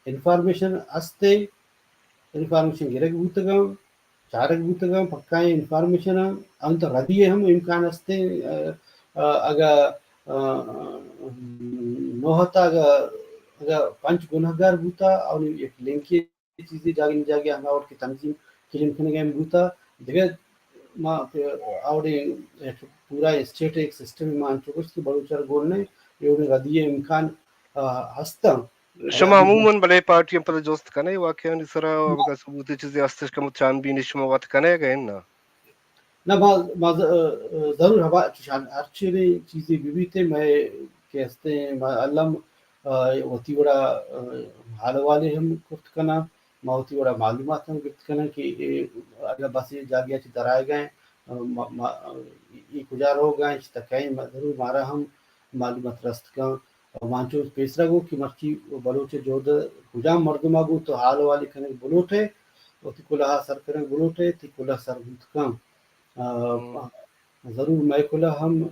انفارمیشن استے انفارمیشن گرک بوتگاں چارک بوتگاں پکائیں انفارمیشن انت ردیے ہم امکان استے اگر نوہتا اگر پنچ گنہگار بوتا اور ایک لنکی چیزیں جاگیں جاگے ہم اور کی تنظیم کلیم کھنے گئے بوتا دیکھیں ماں آوڑے پورا اسٹیٹ ایک سسٹم مان چکس کی بلوچار گولنے یہ ردیے امکان ہستا شما عموماً بلے پارٹیاں پتہ جوست کنے واقعا نسرا وگا ثبوتی چیزیں استش کم چان بھی نشما وات کنے گئے نا نہ ضرور ہوا ہر چیزیں بھی تھے میں کہتے ہیں علم ہوتی بڑا حال والے ہم گفت کنا ہوتی بڑا معلومات ہم گفت کنا کہ اگر بس جاگیا چی درائے گئے یہ گزار ہو گئے تکہیں ضرور مارا ہم معلومات رست کا مانچو پیسرا گو کہ مرچی بلوچے جو گجام مردمہ گو تو حال والے کنے بلوٹے تی کلہا سر کریں بلوٹے تی کلہ سر بوت کام ضرور میں کلا ہم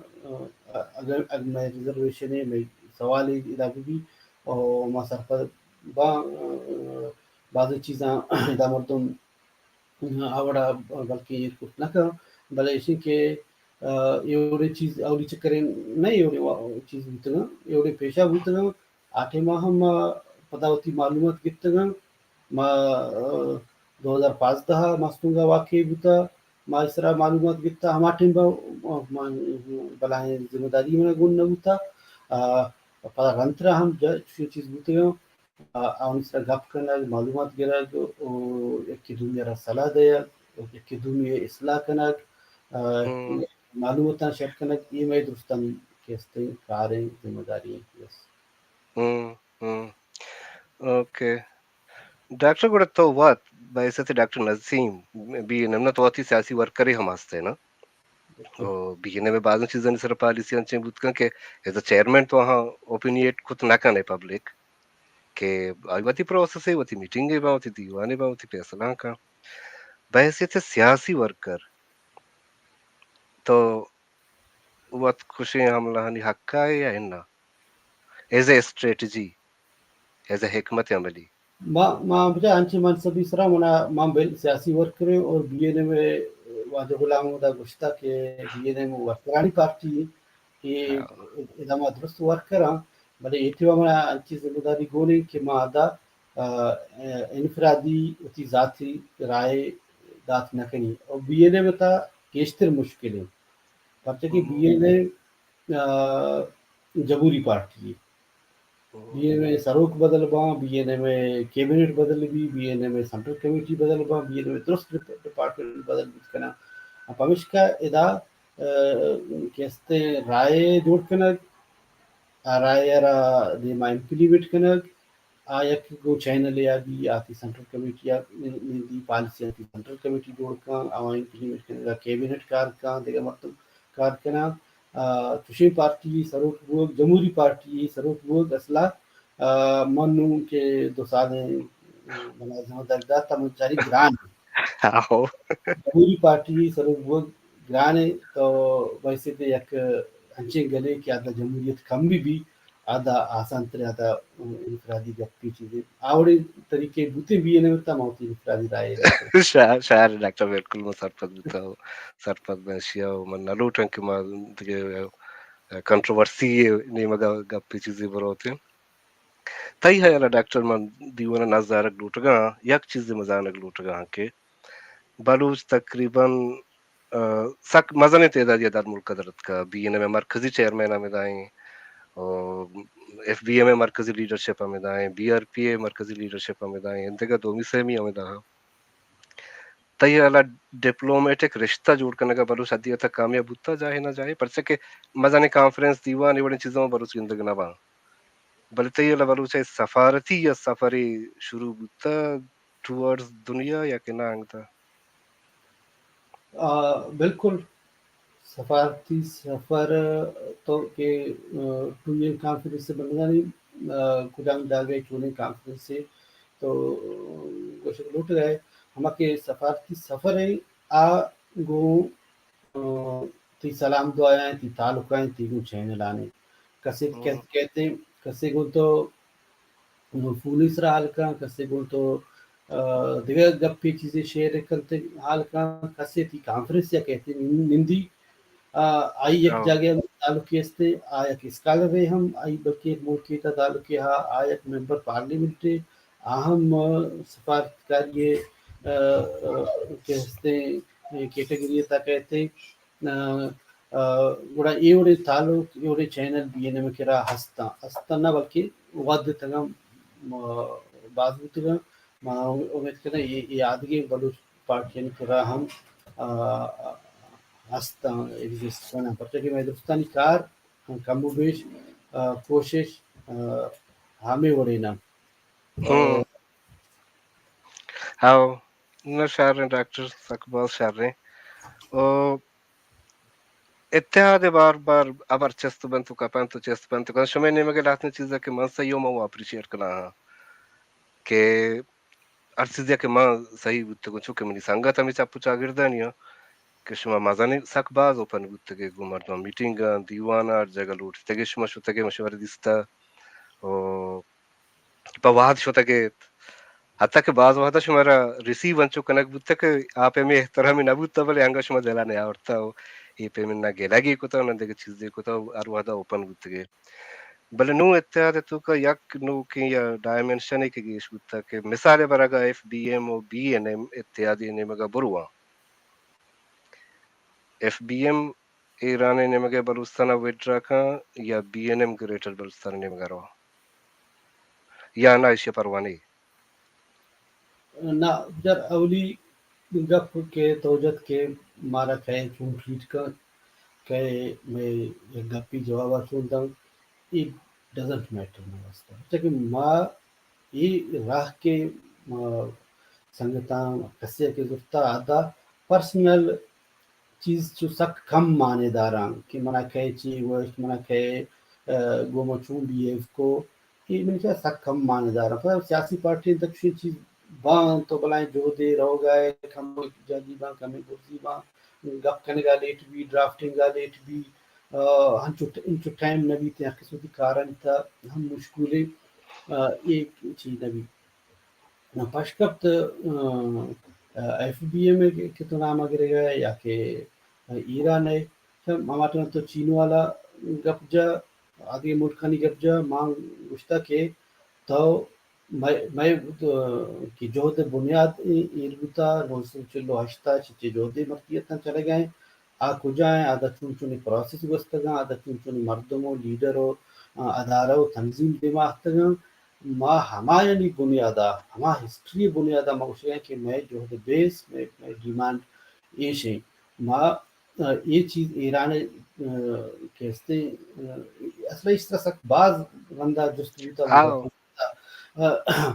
اگر میں ریزرویشن ہے میں سوال علاقے بھی اور ما سر پر بعض چیزاں ادا مردم آوڑا بلکہ کچھ نہ کر بلے اسی کہ یہ چیز اولی چکریں نہیں یہ چیز بوتگاں یہ پیشہ بوتگاں آٹھے ماہ ہم پتہ ہوتی معلومات گفتگاں ما 2015 مستونگا واقعی بوتا ما اس طرح معلومات گفتا ہمارے بلائیں ذمہ داری میں گن نہ ہوتا پتہ رنترا ہم چیز بوتے گا اور اس طرح گپ کرنا معلومات گرا جو ایک کی دنیا صلاح دیا ایک کی دنیا اصلاح کرنا معلومات شیئر کرنا یہ میں درستان کہتے کاریں ذمہ داری اوکے ڈاکٹر گوڑا تو وات بایسا تے ڈاکٹر نظیم بھی نمنا تو واتی سیاسی ورکر ہی ہم آستے نا بیگنے میں بعض چیزیں سر پالیسی انچیں بوت کن کہ ایز اے چیئرمین تو وہاں اوپینیٹ خود نہ کنے پبلک کہ آئیواتی پروسیس ہے واتی میٹنگ ہے باوتی دیوانے باوتی فیصلہ کا بحیثیت سیاسی ورکر تو وقت خوشی حملہ ہنی حقہ ہے یا انہ as a strategy as a حکمت عملی ماں بجا انچے منصبی سرا منا ماں بل سیاسی ورکر اور بی این اے میں واجب غلام دا گشتہ کہ بی این اے میں ورکرانی پارٹی کہ ادامہ درست ورک کرا بلے ایتھوا میں انچی ذمہ داری گونی کہ ما ادا انفرادی اتی ذاتی رائے دات نہ کنی اور بی این اے میں تا کیشتر مشکل ہے پرچہ کہ بی این اے جمہوری پارٹی ہے بی این اے سروک بدل باں بی این اے میں کیبنٹ بدل بھی بی این اے میں سینٹرل کمیٹی بدل باں بی این اے میں درست ڈپارٹمنٹ بدل بھی کنا پمش کا ادا کہتے رائے جوڑ کنا رائے را دیما امپلیمنٹ کنا آیا کو چینل یا بھی آتی سینٹرل کمیٹی دی پالیسی آتی سینٹرل کمیٹی جوڑ کا آوائن امپلیمنٹ کنا کیبنٹ کار کا دیگا مطلب کار کنا تشی پارٹی سروک بوگ جمہوری پارٹی سروک بوگ اصلا منو کے دو سالیں ملازمہ درداتا منچاری گران جمہوری پارٹی سروک بوگ گرانے تو ویسے تو یک انچے گلے کہ آدھا جمہوریت کم بھی آدھا آسان تر آدھا انفرادی گپی چیزیں آوڑے طریقے بوتے بھی نہیں ہوتا موتی انفرادی رائے رہتے شاعر ڈاکٹر بالکل ما سرپد بتاو سرپد بنشیا من نلوٹن کہ ما کنٹروورسی نہیں مگا گپی چیزیں بروتے تئی ہے اللہ ڈاکٹر من دیوانا نظارک لوٹگا یک چیز مزانک لوٹگا کہ بلوچ تقریباً سک مزن تعداد یہ دار ملک قدرت کا بی این اے میں مرکزی چیئرمین میں دائیں اور ایف بی اے میں مرکزی لیڈرشپ میں دائیں بی آر پی اے مرکزی لیڈرشپ میں دائیں انتگا دومی سیمی میں دائیں تئی والا ڈپلومیٹک رشتہ جوڑ کرنے کا بلوچ حدیت تک کامیاب ہوتا جائے نہ جائے پر کہ مزانی کانفرنس دیوان بڑی چیزوں بلوچ زندگی نہ با بل تئی والا بلوچ سفارتی یا سفری شروع ہوتا ٹورڈز دنیا یا کہ نہ انگتا بالکل سفارتی سفر تو کہ ٹوئر کانفرنس سے بننا نہیں کجام جاگے چونے کانفرنس سے تو گوشت لوٹ گئے ہم کے سفارتی سفر ہے آ گو تی سلام دعائیں تی تعلقائیں تی گو چین لانے کسے کہتے ہیں کسے گو تو پولیس را حال کا کسے گو تو دیگر گپی چیزیں شیئر کرتے حال کا کسے تی کانفرنس یا کہتے ہیں نندی آئی ایک جگہ تعلقی استے آیا کہ اسکالر رہے ہم آئی بلکہ ایک ملکی تا تعلقی ہاں آیا ایک ممبر پارلیمنٹ اہم سفارتکاری کہتے کیٹیگری تا کہتے گوڑا ایوڑے تعلق ایوڑے چینل بی این ایم کرا ہستا نہ بلکہ ود تگم بازو تگم امید کرنا یہ آدگی بلوچ پارٹین کرا ہم ہستا ایگزسٹ کرنا پڑتا کہ میں دوستانی کار کم و بیش کوشش ہمیں وڑینا ہاں نہ شاعر ہیں ڈاکٹر اقبال شاعر ہیں اور اتحاد بار بار ابر چست بنتو کا پنتو چست بنتو کا شمع نے مگے لاتنے چیزا کہ من سیو مو اپریشیٹ کنا ہاں کہ ہر چیزیا کہ ماں صحیح بودتے گو چوکے منی سنگت ہمیں چاپو چاگردانیا کہ شما مزانی سک باز اوپن بودتے گے گو مردم میٹنگا دیوانا جگہ لوٹ تگے شما شو تگے مشورہ دیستا اور بواد شو تگے حتیٰ کہ بعض وقت شمارا ریسیو انچو کنک بودتا کہ آپ میں احترامی نبودتا بلے ہنگا شما دلانے آورتا ہو یہ پیمن نہ گیلا گی کو تا نہ دیگه چیز دی کو تا ار وحدا اوپن بودتگے بل نو اتحاد تو کا یک نو کی یا ڈائمنشن ہے کہ گیش بودتا کہ مثال برگا ایف بی ایم و بی این ایم اتحادی نمگا بروا F B M Iran نمگا Balochistan ویڈرا کا یا be N M greater Balochistan نمگا روا یا نہ ایشی پروانی نہ جر اولی گپ کے توجت کے مارا کہے چون ٹھیٹ کا کہے میں گپی جوابا چونتا ہوں it doesn't matter نہ واسطہ لیکن ماں یہ راہ کے سنگتاں کسے کے زفتا آدھا پرسنل چیز جو سک کم مانے داراں کہ منا کہے چی ورش منا کہے گوما چون بھی ہے کو کہ میں کیا سک کم مانے داراں پر سیاسی پارٹی تک چیز بان تو بلائیں جو دے رہو گئے کم جاگی بان کمی گرزی بان گپ کنے گا لیٹ بھی ڈرافٹنگ گا لیٹ بھی انچو ٹائم نبی تے قسم کی کارن تا ہم مشکولے ایک چیز نبی پشکپت ایف بی اے میں کتنا نام اگرے گا یا کہ ایران ہے ہمارے تو چین والا گپجا آدھی ملکانی گپجا مانگ گشتہ کے تو میں کی جوہد بنیاد ایربتا روز چلو ہشتا چچے جوہدے مرتیتاں چلے گئے آ کجائیں آدھا چون چونی پروسیس گستگاں آدھا چون چونی مردموں لیڈروں اداروں تنظیم دماغتگاں ما ہما یعنی بنیادہ ہما ہسٹری بنیادہ موشے کہ میں جوہد بیس میں ڈیمانڈ ایش ہے ما یہ چیز ایران کہتے اصلا اس طرح سک بعض بندہ جست بوتا وہ آو گپتا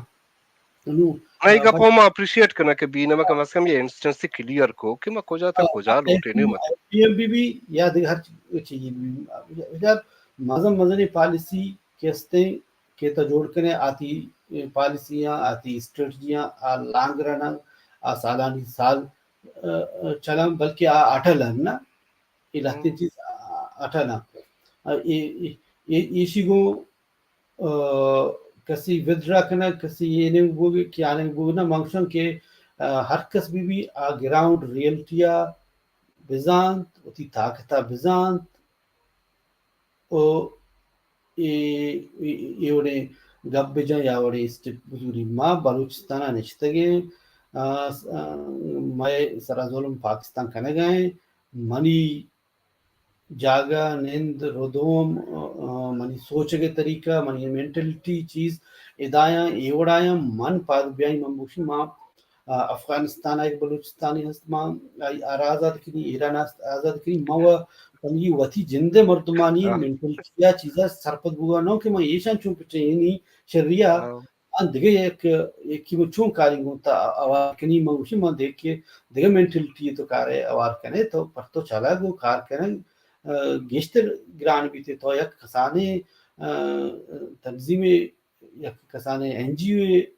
نو میں گپ ما اپریشیٹ کرنا کہ بینما کم از کم یہ انسٹنس کلیئر کو کہ میں کجا تا کجا لوٹے نہیں مت پی ایم بی یا ہر چیز مذہب مدنی پالیسی کہتے کہ تو جوڑ کریں آتی پالیسیاں آتی اسٹریٹجیاں لانگ رن سالانی سال چلم بلکہ اٹل ہم نا یہ لگتی چیز اٹل ایشی گو کسی ودرا کرنا کسی یہ نہیں بوگے کہ آنے بوگنا منگشن کہ ہر کس بھی گراؤنڈ ریئلٹیا بزانت وتی طاقتہ بزانت او ایوڑے گپ بجا یا وڑے اسٹپ بزوری ما بلوچستانہ نشتگے میں سرا ظلم پاکستان کنے گئے منی جاگا نیند ردوم منی سوچ کے طریقہ منی مینٹلٹی چیز ادایاں ایوڑایاں من پاد بیائی ممبوشی ماں افغانستان ایک بلوچستانی ہست ماں آزاد کنی ایران آزاد کنی ماں پنگی وتی جندے مردمانی مینٹلٹی یا چیزا سرپد بوا نو کہ میں ایشان چون پچے اینی شریعہ ان دیگه ایک کی چون کاری گونتا اوار کنی ممبوشی ماں دیکھ کے دیگه مینٹلٹی تو کارے اوار کنے تو پر تو چلا گو کار کرن گیشتر گران بیتے تو یک کسانے تنظیم یک کسانے این جی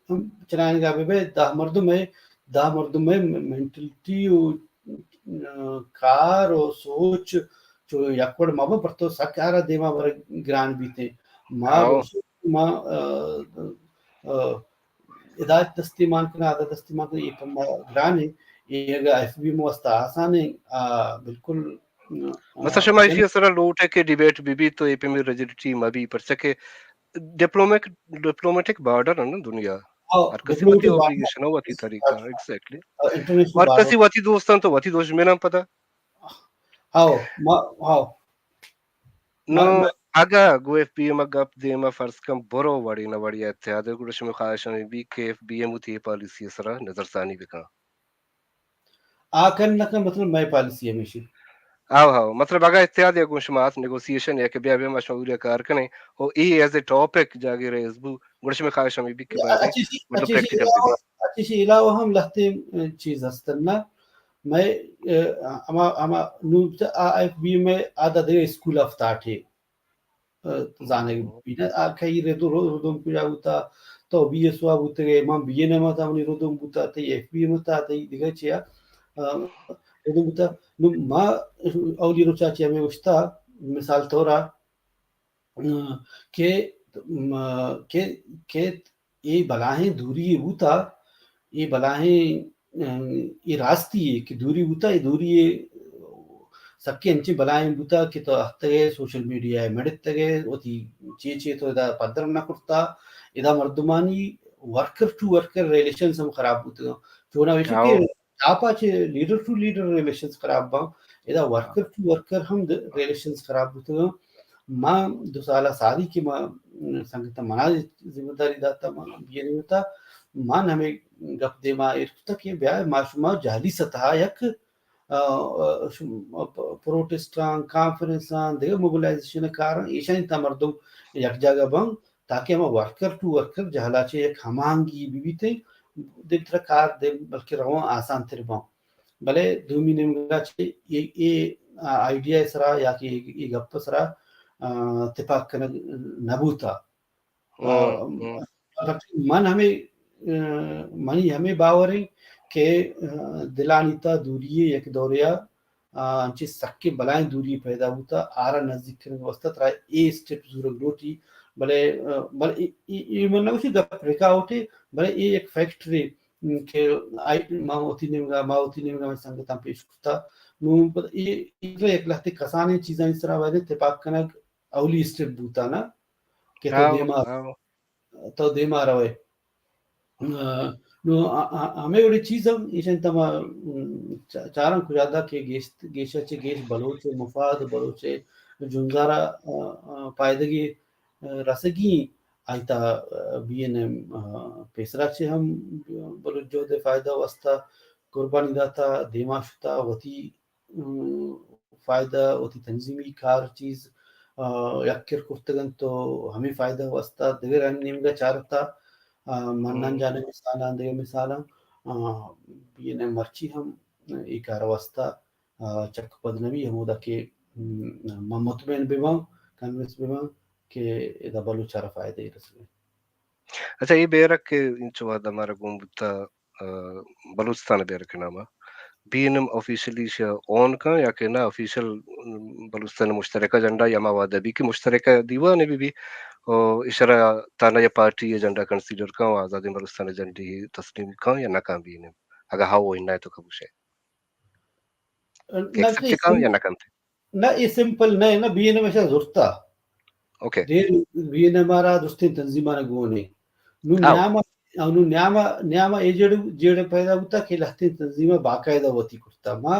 او چنائن گا بے دا مردم ہے مینٹلٹی و کار و سوچ جو یکوڑ مابا پر تو سکارا دیما بر گران بیتے ما ما ہدایت دستیمان کنا عادت دستیمان کنا یہ کم گران ہے یہ اگر ایف بی موستا آسان ہے بالکل مثلا شما اسی اثر لوٹ ہے کہ ڈیبیٹ بھی تو اے پی میں رجڈیٹی مبی پر سکے ڈپلومیٹک بارڈر ہے نا دنیا ہر کسی وتی اوبلیگیشن ہو وتی طریقہ ایگزیکٹلی اور کسی وتی دوستان تو وتی دوست میں نہ پتہ ہاں نو اگا گو ایف پی ایم گپ دیما فرض کم برو وڑی نہ وڑی اتحاد گڑش میں خواہشان بھی کہ ایف بی ایم تی پالیسی سرا نظر ثانی بکا آکن نہ مطلب میں پالیسی ہمیشہ ہاں مطلب اگر اتحاد یا گوشمات نیگوسیشن یا کہ بیا بیا مشورہ کار کنے او ای ایز اے ٹاپک جاگے رئیس بو گڑش میں خواہشان بھی کہ بارے مطلب پریکٹیکل بھی اچھی علاوہ ہم لہتے چیز ہستن نا میں اما نوبتا ایف بی میں آدھا دے اسکول آف تھاٹ ہے زانے بینا آکھائی ردوم پجا ہوتا تو بی ایس وا بوتے گئے ماں بی این ماتا منی ردوم بوتا تی ایف بی متا تی دیگه چیا ردوم بوتا نو ما اولی رو چاچی ہمیں وشتا مثال طورا کہ یہ بلاہیں دوری بوتا یہ بلاہیں یہ راستی ہے کہ دوری بوتا یہ دوری سکے انچی بلائیں بوتا کہ تو اختگے سوشل میڈیا ہے مڑتگے وتی چیچے تو ادا پدرم نہ کرتا ادا مردمانی ورکر ٹو ورکر ریلیشنز ہم خراب ہوتے ہیں چونا ویسے کہ چاپا چھے لیڈر ٹو لیڈر ریلیشنز خراب با ادا ورکر ٹو ورکر ہم ریلیشنز خراب ہوتے ہیں ماں دو سالہ ساری کی ماں سنگتا منا ذمہ داری داتا ماں یہ نہیں ہوتا مان ہمیں گپ دے ماں ارفتا کہ بیا معشومہ جہلی سطح یک پروٹسٹان کانفرنسان دیگر موبلائزیشن کارن ایشان تا مردم یک جگہ بم تاکہ ہم ورکر ٹو ورکر جہلا چھے ایک ہمانگی بیتے دیکھ تر کار دے بلکہ روان آسان تر بم بلے دومی نمگا چھے یہ آئیڈیا سرا یا کہ یہ گپ سرا اتفاق کرنا نبوتا من ہمیں منی ہمیں باوریں کہ دلانیتا دوری ایک دوریا انچی سکے بلائیں دوری پیدا ہوتا آرہ نزدیک کرنے واسطہ ترہ اے سٹیپ ضرور لوٹی بلے یہ من نوشی گپ رکا ہوتے بلے یہ ایک فیکٹری کہ ماں ہوتی نمگا میں سنگتاں پیش کرتا نو یک لحظه کسانی چیزا این سرا وایده تپاک کنگ اولی استپ بوتانا که او تو دیما روی نو ہمیں وڑی چیزم ایشن تما چارم کجادا کہ گیشا چے گیش بلوچے مفاد بلوچے جنزارا پائدگی رسگی آیتا بین پیسرا چے ہم بلوچ جو دے فائدہ واسطہ قربانی داتا دیما شتا وتی فائدہ وتی تنظیمی کار چیز یکر کفتگن تو ہمیں فائدہ واسطہ دیگر نیمگا چارتا منن جانے مثالا دیگه مثالا بیene مرچی هم ای کار واسطه چک پدنوی همودا که ما مطمئن بمام کنوینس بمام که اذا بلوچارا فائده رسوي. اچھا یہ بیرک کے انچو وادا ہمارا گوم بتا بلوچستان بیرک ناما بینم آفیشلی شا اون کا یا کہ نا آفیشل بلوچستان مشترکہ جنڈا یا موادا بھی کہ مشترکہ دیوا نے بھی اشارہ تانا یا پارٹی ایجنڈا کنسیڈر کا آزادی بلوچستان ایجنڈی تسلیم کا یا نہ کا بھی اگر ہاں وہ ہے تو کبوشے ایکسپٹ کا یا نہ کانتے نا یہ سمپل نہیں نا بیene میں زورتا اوکے دیر بیene مارا دوستین تنظیمانہ گونے نو نیاما نو نیاما ایجڑ جیڑ پیدا ہوتا کہ لہتین تنظیمہ باقاعدہ ہوتی کرتا ما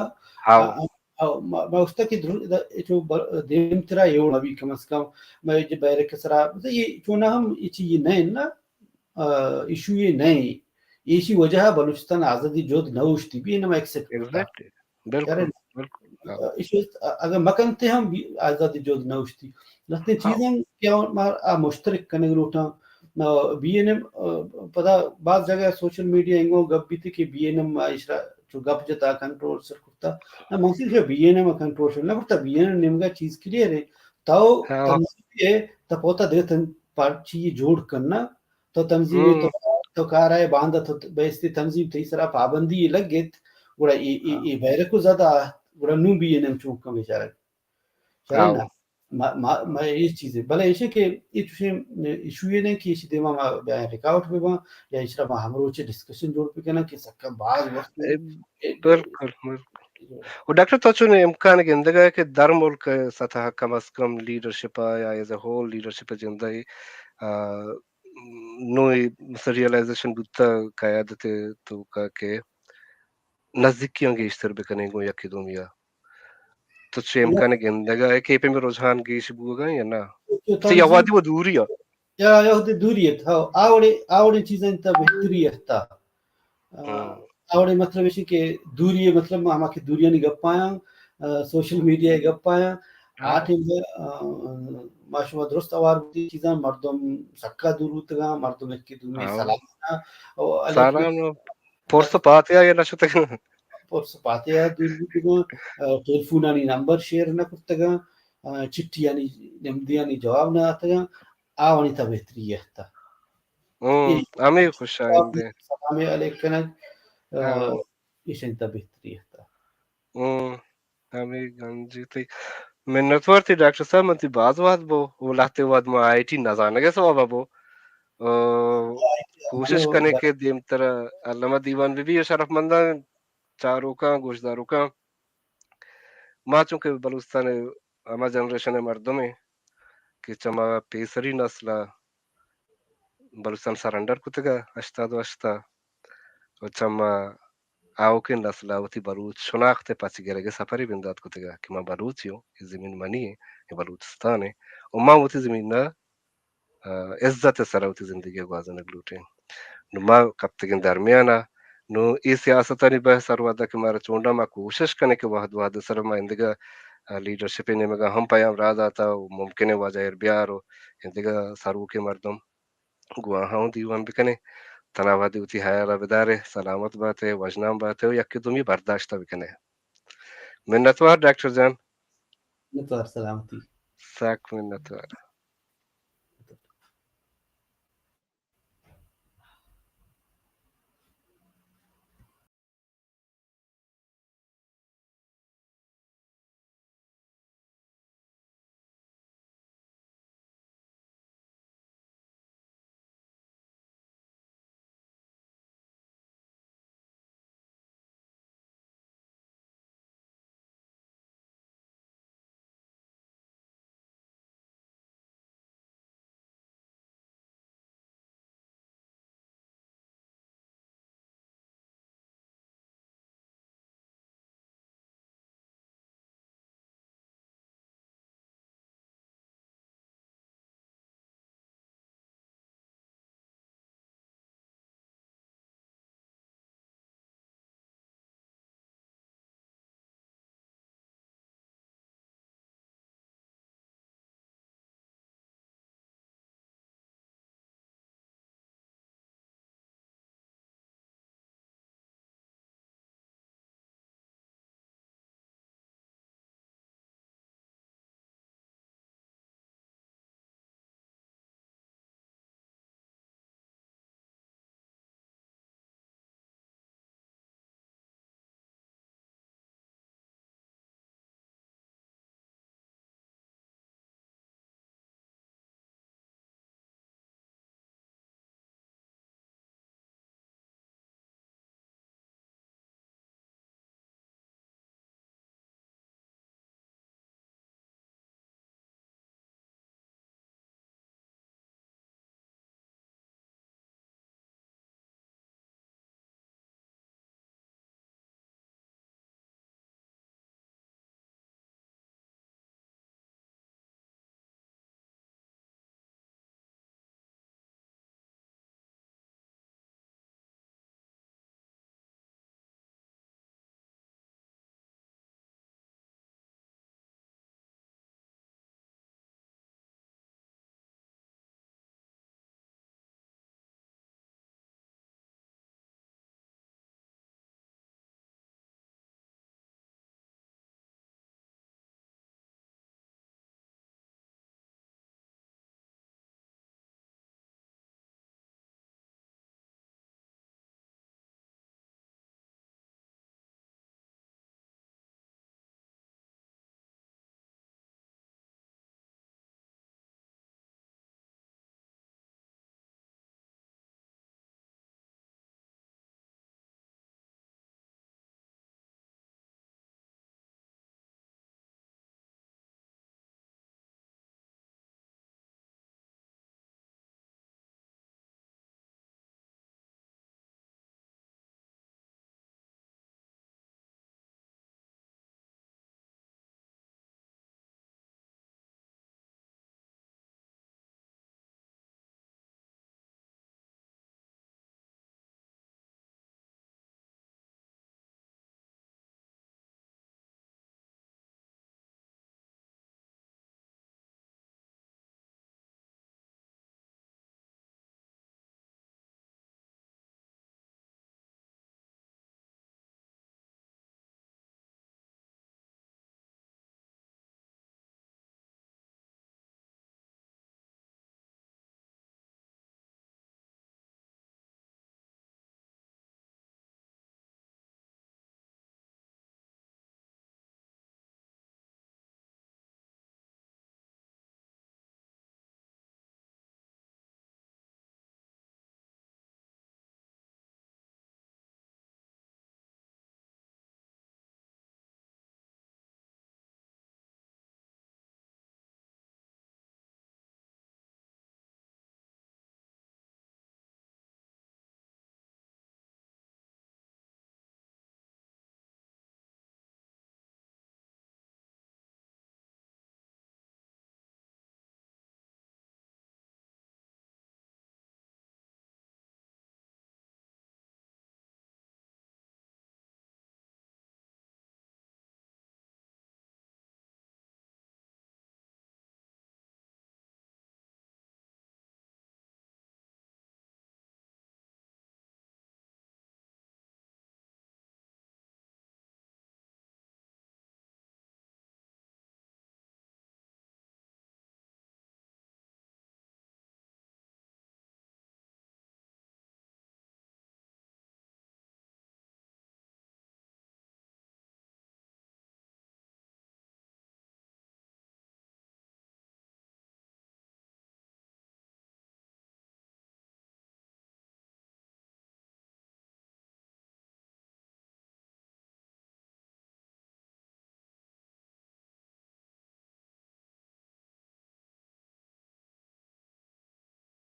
استا کہ جو دیم ترا یہ نبی کم از کم میں جو بیرے کسرا یہ چونا ہم یہ نہیں نا ایشو یہ نہیں ایشی وجہ بلوچستان آزادی جود نوشتی بھی انما ایکسپٹ کرتا بالکل اگر مکنتے ہم آزادی جود نوشتی لہتین چیزیں کیا مشترک کرنے گروٹا بی این ایم پتا بعض جگہ سوشل میڈیا انگو گپ بھی تھی کہ بی این ایم اشرا جو گپ جتا کنٹرول سر کرتا نہ منصف ہے بی این ایم کنٹرول سر نہ کرتا بی این ایم نمگا چیز کلیئر ہے تو تنظیم ہے تو پوتا دے پارچی جوڑ کرنا تو تنظیم تو کار ہے باندھا تو بیستی تنظیم تھی سرا پابندی لگ گئی گوڑا ای بیرے کو زیادہ گوڑا نو بی این ایم چونکا بیچارہ چرے نا ما یہ چیز ہے بلے ایسے کہ یہ ایشو یہ نہیں کہ اسی دیما ما ریکارڈ پہ با یا اس طرح ہم روچے ڈسکشن جوڑ پہ کہنا کہ سکا بعض وقت بالکل اور ڈاکٹر توچو نے امکان گندگا ہے کہ در ملک سطح کم از کم لیڈرشپ یا ایز اے ہول لیڈرشپ جندہ نوئی ریئلائزیشن بودتا قیادت تو کا کہ نزدیکیوں گے اشتر بکنے گو یکی دومیا تو چھے امکان گندگا ہے کہ پہ میں رجحان گیش بوگا یا نا سی آوادی وہ دوری ہے یا ہوتی دوریت ہاں آوڑے چیزیں تا بہتریت تا آوڑے مطلب ہے کہ دوری مطلب ہما کی دوریاں نہیں گپ پایا سوشل میڈیا گپ پایا آٹھ ماشاءاللہ درست آوار ہوتی چیزاں مردم سکا دور ہوتا گا مردم ایک کی دومی سلام پورس پاتے ہیں یا نشو تک پورس پاتے ہیں دور ہوتا گا ٹیلفونانی نمبر شیئر نہ کرتا گا چٹیانی نمدیانی جواب نہ آتا گا آوانی تا بہتری ہے تا ہمیں خوش آئندے سلام علیکم ایشن تا بہتری ہے تا ہمیں گنجی تھی منتور تھی ڈاکٹر صاحب منتی باز واد بو وہ لاتے واد ما آئی ٹی نظانے گے سوابا بو کوشش کرنے کے دیم طرح علامہ دیوان بھی شرف مندہ چاروں کا گوشداروں کا ماں چونکہ بلوچستان اما جنریشن مردم ہے کہ چما پیسری نسلہ بلوچستان سرنڈر کتگا اشتا دو اشتا و چما آو کے نسلہ ہوتی بلوچ شناخت پاسی گرے گے سفری بندات کتگا کہ ماں بلوچ ہوں یہ زمین منی ہے یہ بلوچستان ہے اور ماں ہوتی زمین نا عزت سر ہوتی زندگی گوازن گلوٹے نو ماں کبتگن درمیانا نو ای سیاستانی بحث سروادا کہ مارا چونڈا ماں کوشش کرنے کے وحد سر ماں اندگا لیڈرشپ نے مگا ہم پیام راز آتا ممکن ہے واجہ اربیار ہو اندگا سرو کے مردم گواہاں دیوان بکنے تناوادی ہوتی حیالہ بدارے سلامت بات ہے وجنام بات ہے یکی تمہیں برداشتہ بکنے منتوار ڈاکٹر جان منتوار سلامتی ساک منتوار